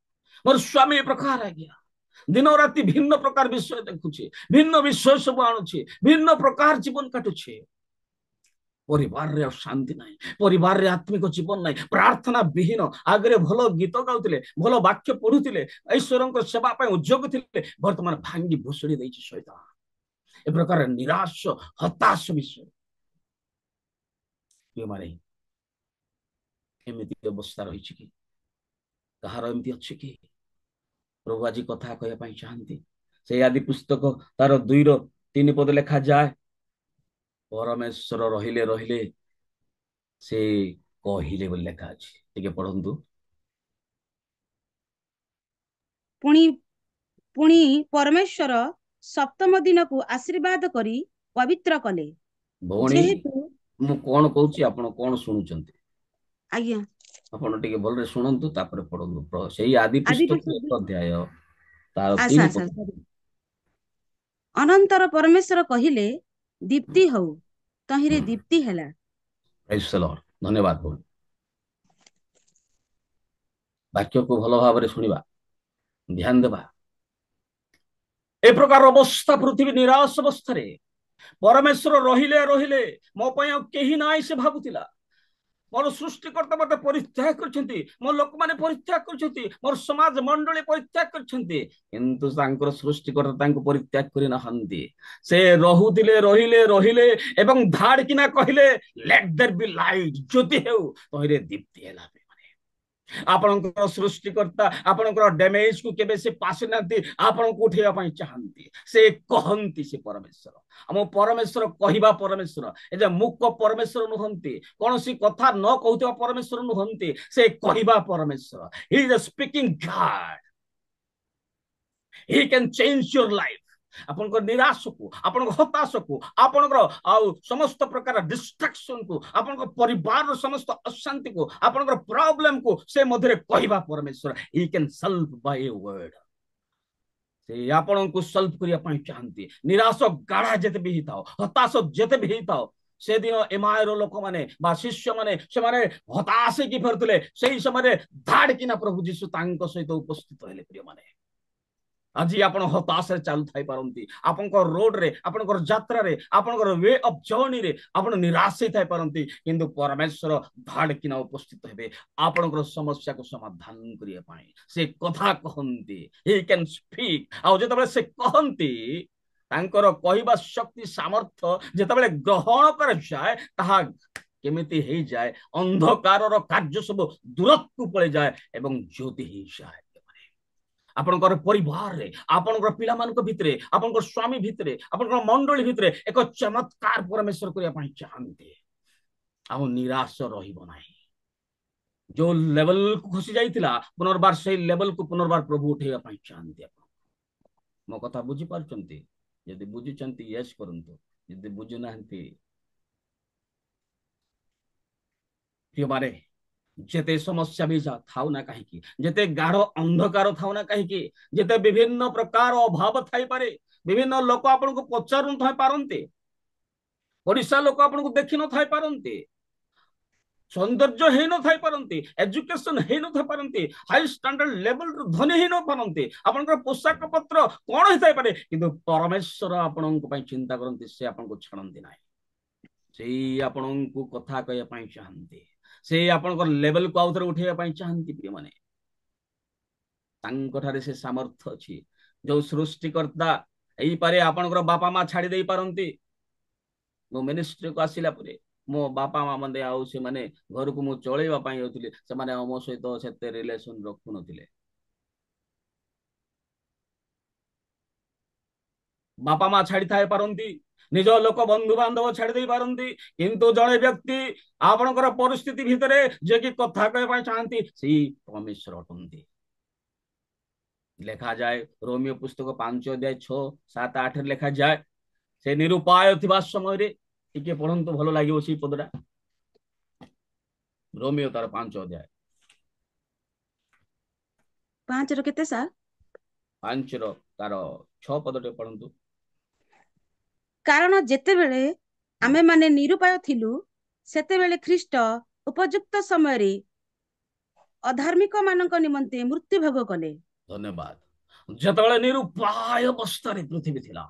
मोर स्वामी ए प्रकार आ गया दिन राति भिन्न प्रकार विषय देखुचे भिन्न विषय सब आणुचे भिन्न प्रकार जीवन काटुचे परिवार रे शांति नाही परिवार रे आत्मिक जीवन नाही प्रार्थना विहीन आगरे भलो गीत गाउतिले भलो वाक्य पढुतिले ईश्वरक सेवा पय उद्योग थिले वर्तमान भांगी भुसड़ी दैछि शैतान ए प्रकार निराश हताश विषय ये माने एमिति अवस्था रहिछि कि कहार एमती अच्छी कि प्रभु आज कथा कहवाई चाहती से आदि पुस्तक तार 2-3 पद लेखा जाए परमेश्वर रहिले रहिले से कहिले बोली लेखा अछि टिके पढंतु पुणी पुणी परमेश्वर सप्तम दिन को आशीर्वाद करी पवित्र कले भौणी मु कोन कहूची आपण कोन सुनुचंती आज्ञा आपण टिके भलरे सुनंतु तापर पढंतु सेही आदि पुस्तक एक अध्याय तार 3 पद अनंतर परमेश्वर कहिले दीप्ति हो तहिरे दीप्ति हैला प्रेज द लॉर्ड धन्यवाद बोल वाक्य को भलो भाबरे सुनिबा ध्यान देबा ए प्रकार अवस्था पृथ्वी निराश अवस्था रे परमेश्वर रहिले रहिले मो पय केही नाइ से भाबुतिला मोर सृष्टिकर्ता मते परित्याग करछंती मोर लोक माने परित्याग करछंती मोर समाज मंडली परित्याग करछंती किंतु तांकर सृष्टिकर्ता तांको परित्याग करि नहंती से रहुतिले रहिले रहिले एवं धाड़ किना कहिले लेट देयर बी लाइट ज्योति हेउ तहिरे दीप्ति हेला आपणकर सृष्टिकर्ता आपणकर डैमेज को केबे से पास नांती आपण को उठेया पई चाहंती से कहंती से परमेश्वर हम परमेश्वर कहिबा परमेश्वर ए जे मुख परमेश्वर नुहंती कोनसी कथा न कहउतबा परमेश्वर नुहंती से कहिबा परमेश्वर he is a speaking God he can change your life आपनकर निराश को आपनकर हताश को आपनकर आउ समस्त प्रकार डिस्ट्रैक्शन को आपनकर परिवार समस्त अशांति को आपनकर प्रॉब्लम को से मधुरे कहिबा परमेश्वर he can solve by a word से आपन को सॉल्व करिया पई चाहंती निराश गाढ़ा जते भी हिताओ हताश जते भी हिताओ से दिन एमायर लोक माने बा शिष्य माने से माने हताश की फेरतले सेही समय धाड़ किना प्रभु यीशु तांको सहित उपस्थित हेले प्रिय माने आज आपण हताश रे चालू थाई पारंती आपनकर रोड रे आपनकर यात्रा रे आपनकर वे ऑफ जर्नी रे आपण निराश थाई पारंती किंतु परमेश्वर धाड़ किना उपस्थित हेबे आपनकर समस्या को समाधान करिया पाई से कथा कहंती ही कैन स्पीक आ जेतबे से कहंती तांकर कहिबा शक्ति सामर्थ्य जेतबे ग्रहण कर जाय ताहा केमिति हे जाय अंधकार रो कार्य सब दूरक को पळे जाय एवं ज्योति हे जाय आपनकर परिवार रे आपनकर पिला मानक भितरे आपनकर स्वामी भितरे आपनकर मंडली भितरे एक चमत्कार परमेश्वर करिया पई चाहंते आ निराश रहिबो नाही जो लेवल को खसी जाइतिला पुनर्बार से लेवल को पुनर्बार प्रभु उठेया पई चाहंते आपन मो कथा बुझी पारचंती यदि बुझी चंती यस करंतु यदि बुझी नाहंती प्रिय माने जेते समस्या भी थाउ ना कहीं जेते गाढ़ अंधकार थाउ ना कहीं जेते विभिन्न प्रकार अभाव थाई पारे विभिन्न लोक आपन को पचारू थाई पारंते ओडिसा लोक आपन को देखि न थाई पारंते ସୌନ୍ଦର୍ଯ୍ୟ ହେଇନଥାଇ ପାରନ୍ତି, ଏଜୁକେସନ ହେଇନଥାଇ ପାରନ୍ତି, ହାଇ ଷ୍ଟାଣ୍ଡାର୍ଡ ଲେଭେଲର ଧନୀ ହେଇ ନ ପାରନ୍ତି, ଆପଣଙ୍କର ପୋଷାକ ପତ୍ର କଣ ହେଇଥାଇପାରେ, କିନ୍ତୁ ପରମେଶ୍ୱର ଆପଣଙ୍କ ପାଇଁ ଚିନ୍ତା କରନ୍ତି, ସେ ଆପଣଙ୍କୁ ଛାଡ଼ନ୍ତି ନାହିଁ। ସେଇ ଆପଣଙ୍କୁ କଥା କହିବା ପାଇଁ ଚାହାନ୍ତି, ସେଇ ଆପଣଙ୍କ ଲେଭେଲକୁ ଆଉ ଥରେ ଉଠେଇବା ପାଇଁ ଚାହାନ୍ତି। ପ୍ରିୟମାନେ, ତାଙ୍କଠାରେ ସେ ସାମର୍ଥ୍ୟ ଅଛି। ଯୋଉ ସୃଷ୍ଟିକର୍ତ୍ତା ହେଇପାରେ ଆପଣଙ୍କର ବାପା ମା ଛାଡି ଦେଇ ପାରନ୍ତି। ମୁଁ ମିନିଷ୍ଟ୍ରିକୁ ଆସିଲା ପରେ ମୋ ବାପା ମା ମାନେ ଆଉ ସେମାନେ ଘରକୁ ମୁଁ ଚଳେଇବା ପାଇଁ ଯାଉଥିଲି, ସେମାନେ ମୋ ସହିତ ସେତେ ରିଲେସନ ରଖୁନଥିଲେ। ବାପା ମା ଛାଡି ଥାଇ ପାରନ୍ତି, ନିଜ ଲୋକ ବନ୍ଧୁ ବାନ୍ଧବ ଛାଡି ଦେଇ ପାରନ୍ତି, କିନ୍ତୁ ଜଣେ ବ୍ୟକ୍ତି ଆପଣଙ୍କର ପରିସ୍ଥିତି ଭିତରେ ଯିଏକି କଥା କହିବା ପାଇଁ ଚାହାନ୍ତି, ସେଇ ପରମେଶ୍ୱର ଅଟନ୍ତି। ଲେଖାଯାଏ ରୋମିଓ ପୁସ୍ତକ 5:6-7-8 ଲେଖାଯାଏ, ସେ ନିରୁପାୟ ଥିବା ସମୟରେ, ଟିକେ ପଢନ୍ତୁ ଭଲ ଲାଗିବ ସେଇ ପଦଟା, ରୋମିଓ ତାର 5 ଅଧ୍ୟାୟ 5ର କେତେ ସାର୍? 5ର ତାର 6 ପଦଟେ ପଢନ୍ତୁ। କାରଣ ଯେତେବେଳେ ଆମେମାନେ ନିରୁପାୟ ଥିଲୁ, ସେତେବେଳେ ଖ୍ରୀଷ୍ଟ ଉପଯୁକ୍ତ ସମୟରେ ଅଧାର୍ମିକ ମାନଙ୍କ ନିମନ୍ତେ ମୃତ୍ୟୁଭୋଗ କଲେ। ଧନ୍ୟବାଦ। ଯେତେବେଳେ ନିରୁପାୟ ଅବସ୍ଥାରେ ପୃଥିବୀ ଥିଲା,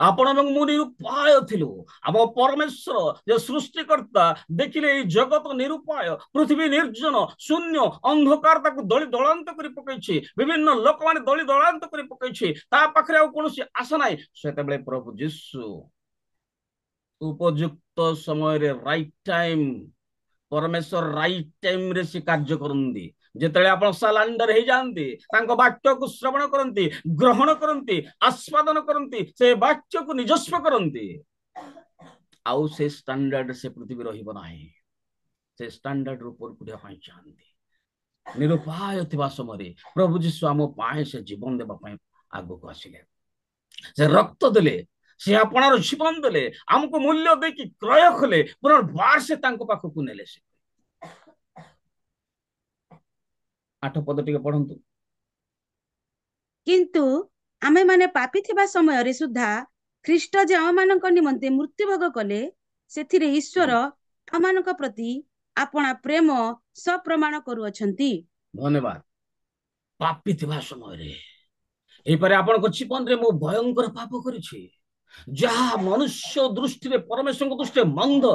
ଆପଣ ଏବଂ ମୁଁ ନିରୁପାୟ ଥିଲୁ, ଆମ ପରମେଶ୍ୱର ଯେ ସୃଷ୍ଟିକର୍ତ୍ତା ଦେଖିଲେ ଏଇ ଜଗତ ନିରୁପାୟ, ପୃଥିବୀ ନିର୍ଜନ ଶୂନ୍ୟ ଅନ୍ଧକାର ତାକୁ ଦଳି ଦଳାନ୍ତ କରି ପକେଇଛି, ବିଭିନ୍ନ ଲୋକମାନେ ଦଳି ଦଳାନ୍ତ କରି ପକେଇଛି, ତା ପାଖରେ ଆଉ କୌଣସି ଆଶା ନାହିଁ। ସେତେବେଳେ ପ୍ରଭୁ ଯୀଶୁ ଉପଯୁକ୍ତ ସମୟରେ ରାଇଟ ଟାଇମ, ପରମେଶ୍ୱର ରାଇଟ ଟାଇମରେ ସେ କାର୍ଯ୍ୟ କରନ୍ତି। ଯେତେବେଳେ ଆପଣ ସାଲାଣ୍ଡର ହେଇଯାଆନ୍ତି, ତାଙ୍କ ବାକ୍ୟକୁ ଶ୍ରବଣ କରନ୍ତି, ଗ୍ରହଣ କରନ୍ତି, ଆସ୍ୱାଦନ କରନ୍ତି, ସେ ବାକ୍ୟକୁ ନିଜସ୍ୱ କରନ୍ତି, ଆଉ ସେ ଷ୍ଟାଣ୍ଡାର୍ଡ ସେ ପୃଥିବୀ ରହିବ ନାହିଁ। ସେ ଷ୍ଟାଣ୍ଡାର୍ଡ ଉପରକୁ ଉଠିବା ପାଇଁ ଚାହାନ୍ତି। ନିରୁପାୟ ଥିବା ସମୟରେ ପ୍ରଭୁ ଯୀଶୁ ଆମ ପାଇଁ ସେ ଜୀବନ ଦେବା ପାଇଁ ଆଗକୁ ଆସିଲେ, ସେ ରକ୍ତ ଦେଲେ, ସେ ଆପଣାର ଜୀବନ ଦେଲେ, ଆମକୁ ମୂଲ୍ୟ ଦେଇକି କ୍ରୟ କଲେ, ପୁନର୍ବାର ସେ ତାଙ୍କ ପାଖକୁ ନେଲେ। ସେ 8 ପଦ ଟିକେ ପଢନ୍ତୁ। କିନ୍ତୁ ଆମେମାନେ ପାପୀ ଥିବା ସମୟରେ ସୁଦ୍ଧା ଖ୍ରୀଷ୍ଟ ଯେ ଆମମାନଙ୍କ ନିମନ୍ତେ ମୃତ୍ୟୁଭୋଗ କଲେ, ସେଥିରେ ଈଶ୍ୱର ଆମମାନଙ୍କ ପ୍ରତି ଆପଣା ପ୍ରେମ ସପ୍ରମାଣ କରୁଅଛନ୍ତି। ଧନ୍ୟବାଦ। ପାପୀ ଥିବା ସମୟରେ, ଏଇପାରେ ଆପଣଙ୍କ ଜୀବନରେ ମୁଁ ଭୟଙ୍କର ପାପ କରିଛି, ଯାହା ମନୁଷ୍ୟ ଦୃଷ୍ଟିରେ, ପରମେଶ୍ୱରଙ୍କ ଦୃଷ୍ଟିରେ ମନ୍ଦ,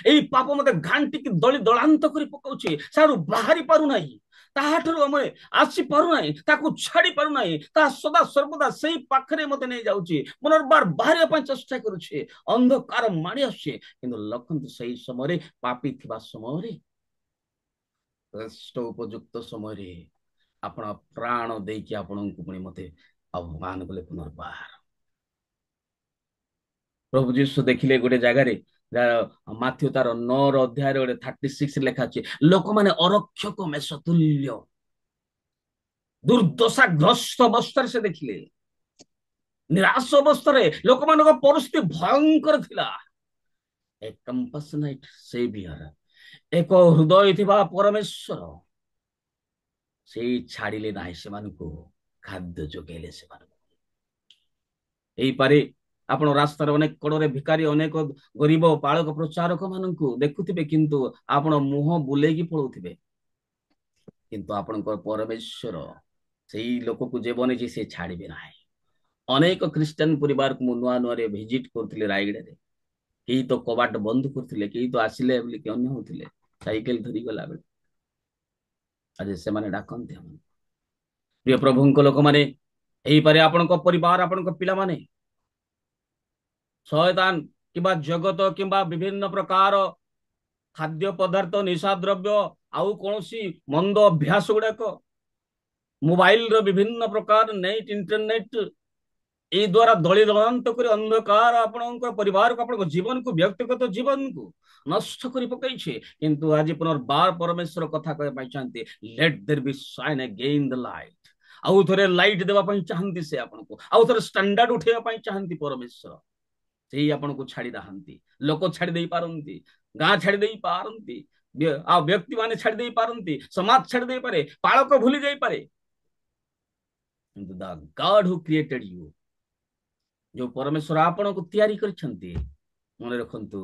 ଏଇ ପାପ ମତେ ଘାଣ୍ଟିକି ଦଳି ଦଳାନ୍ତ କରି ପକାଉଛି, ସାରୁ ବାହାରି ପାରୁନାହିଁ, ତାହାଠାରୁ ଆମେ ଆସି ପାରୁନାହିଁ, ତାକୁ ଛାଡି ପାରୁନାହିଁ, ତାହା ସଦା ସର୍ବଦା ସେଇ ପାଖରେ ମତେ ନେଇଯାଉଛି, ପୁନର୍ବାର ବାହାରିବା ପାଇଁ ଚେଷ୍ଟା କରୁଛି, ଅନ୍ଧକାର ମାଡ଼ି ଆସୁଛି। କିନ୍ତୁ ଲଖନ୍ତୁ ସେଇ ସମୟରେ, ପାପୀ ଥିବା ସମୟରେ, ଉପଯୁକ୍ତ ସମୟରେ ଆପଣ ପ୍ରାଣ ଦେଇକି ଆପଣଙ୍କୁ ପୁଣି ମତେ ଆହ୍ୱାନ କଲେ ପୁନର୍ବାର। ପ୍ରଭୁ ଯୀଶୁ ଦେଖିଲେ ଗୋଟେ ଜାଗାରେ, ମାଥ୍ୟୁ ତାର 9ର ଅଧ୍ୟାୟରେ ଗୋଟେ 36 ଲେଖା ଅଛି, ଲୋକମାନେ ଅରକ୍ଷକ ମେଷ ତୁଲ୍ୟ ଦୁର୍ଦ୍ଦଶାଗ୍ରସ୍ତ ଅବସ୍ଥାରେ ସେ ଦେଖିଲେ, ନିରାଶ ଅବସ୍ଥାରେ ଲୋକମାନଙ୍କ ପରିସ୍ଥିତି ଭୟଙ୍କର ଥିଲା। ଏ କମ୍ପାସନେଟ୍ ସେଭିୟର, ଏକ ହୃଦୟ ଥିବା ପରମେଶ୍ୱର, ସେଇ ଛାଡ଼ିଲେ ନାହିଁ ସେମାନଙ୍କୁ, ଖାଦ୍ୟ ଯୋଗାଇଲେ ସେମାନଙ୍କୁ। ଏଇପାରେ ଆପଣ ରାସ୍ତାରେ ଅନେକ କଡ଼ରେ ଭିକାରୀ, ଅନେକ ଗରିବ ପାଳକ ପ୍ରଚାରକ ମାନଙ୍କୁ ଦେଖୁଥିବେ, କିନ୍ତୁ ଆପଣ ମୁହଁ ବୁଲେଇକି ପଳଉଥିବେ, କିନ୍ତୁ ଆପଣଙ୍କ ପରମେଶ୍ୱର ସେଇ ଲୋକକୁ ଯେ ବନେଇଛି ସେ ଛାଡ଼ିବେ ନାହିଁ। ଅନେକ ଖ୍ରୀଷ୍ଟିଆନ ପରିବାରକୁ ମୁଁ ନୂଆ ନୂଆରେ ଭିଜିଟ କରୁଥିଲି ରାୟଗଡ଼ାରେ, କେହି ତ କବାଟ ବନ୍ଦ କରୁଥିଲେ, କେହି ତ ଆସିଲେ ବୋଲିକି ଅନ୍ୟ ହଉଥିଲେ, ସାଇକେଲ ଧରି ଗଲା ବେଳେ। ଆଜି ସେମାନେ ଡାକନ୍ତି ଆମ ପ୍ରିୟ ପ୍ରଭୁଙ୍କ ଲୋକମାନେ, ଏଇପାରେ ଆପଣଙ୍କ ପରିବାର, ଆପଣଙ୍କ ପିଲାମାନେ ଶୟତାନ କିମ୍ବା ଜଗତ କିମ୍ବା ବିଭିନ୍ନ ପ୍ରକାର ଖାଦ୍ୟ ପଦାର୍ଥ, ନିଶା ଦ୍ରବ୍ୟ, ଆଉ କୌଣସି ମନ୍ଦ ଅଭ୍ୟାସ ଗୁଡାକ, ମୋବାଇଲର ବିଭିନ୍ନ ପ୍ରକାର ନେଟ୍, ଇଣ୍ଟରନେଟ, ଏଇ ଦ୍ୱାରା ଦଳି ଦଳାନ୍ତ କରି ଅନ୍ଧକାର ଆପଣଙ୍କ ପରିବାରକୁ, ଆପଣଙ୍କ ଜୀବନକୁ, ବ୍ୟକ୍ତିଗତ ଜୀବନକୁ ନଷ୍ଟ କରି ପକାଇছে। କିନ୍ତୁ ଆଜି ପୁନର୍ବାର ପରମେଶ୍ୱର କଥା କହିବା ପାଇଁ ଚାହାନ୍ତି, ଲେଟ୍ ଦେयर ବି ସାଇନ୍ ଅଗେନ୍ ଦ ଲାଇଟ୍। ଆଉ ଥରେ ଲାଇଟ୍ ଦେବା ପାଇଁ ଚାହାନ୍ତି ସେ ଆପଣଙ୍କୁ, ଆଉ ଥରେ ଷ୍ଟାଣ୍ଡାର୍ଡ ଉଠେଇବା ପାଇଁ ଚାହାନ୍ତି ପରମେଶ୍ୱର। ସେଇ ଆପଣଙ୍କୁ ଛାଡି ନାହାନ୍ତି, ଲୋକ ଛାଡି ଦେଇ ପାରନ୍ତି, ଗାଁ ଛାଡି ଦେଇ ପାରନ୍ତି, ଆଉ ବ୍ୟକ୍ତି ମାନେ ଛାଡି ଦେଇ ପାରନ୍ତି, ସମାଜ ଛାଡି ଦେଇପାରେ, ପାଳକ ଭୁଲି ଯାଇପାରେ, କିନ୍ତୁ ଦ ଗଡ୍ ହୁ କ୍ରିଏଟେଡ୍ ୟୁ, ଯୋଉ ପରମେଶ୍ୱର ଆପଣଙ୍କୁ ତିଆରି କରିଛନ୍ତି, ମନେ ରଖନ୍ତୁ,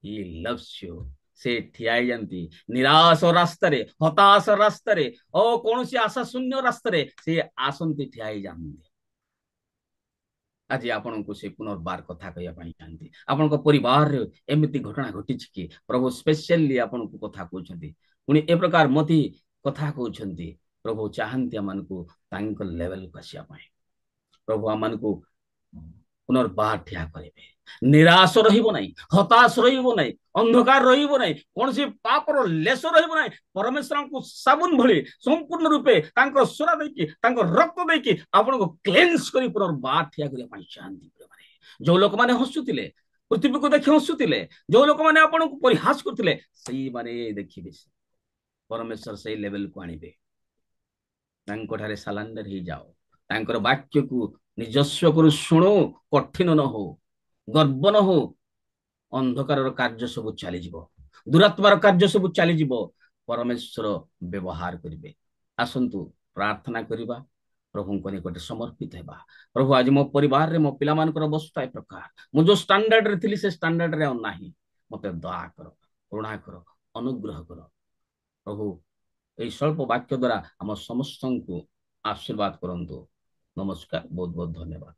ହି ଲଭ୍ସ ୟୁ, से ठिया जाती निराश रास्तार हताश रास्तार और कौन सी आशा शून्य रास्तार से आसती ठिया जाती आज आपण को से पुनर्बार कथा कहवाई चाहती आपण परिवार एमती घटना घटी कि प्रभु स्पेशली आपण को कथा कहते पुणी ए प्रकार मती कथा कहते प्रभु चाहती आम को लेवल को आसा प्रभु आम को पुनर्बार ठिया करेंगे निराश रही हताश रही अंधकार रही कौन सी पापर लेस रही परमेश्वर को साबुन भली संपूर्ण रूपे सुरा देकी रक्त देकी आपण को क्लेंस कर पुनर्बार ठिया करने चाहती जो लोक मैंने हसुले पृथ्वी को देखी हसुले जो लोक मैंने आपण को परिहास करते देखिए परमेश्वर से लेवल को आणवे सरेंडर हो जाओ वाक्य को निजस्व कर शुणु कठिन न हो गर्व न हो अंधकार कार्य सब चली दुरात्मार कार्य सब चली परमेश्वर व्यवहार करेंगे आसतु प्रार्थना करवा प्रभु को निकट समर्पित है प्रभु आज मो परिवार रे मो पिला मानकर अवस्था ए प्रकार मु जो स्टैंडर्ड रे थिली से स्टैंडर्ड रे नाही मते दया कर करुणा कर अनुग्रह कर प्रभु ए स्वल्प वाक्य द्वारा हम समस्त को आशीर्वाद करंतु नमस्कार बहुत बहुत धन्यवाद।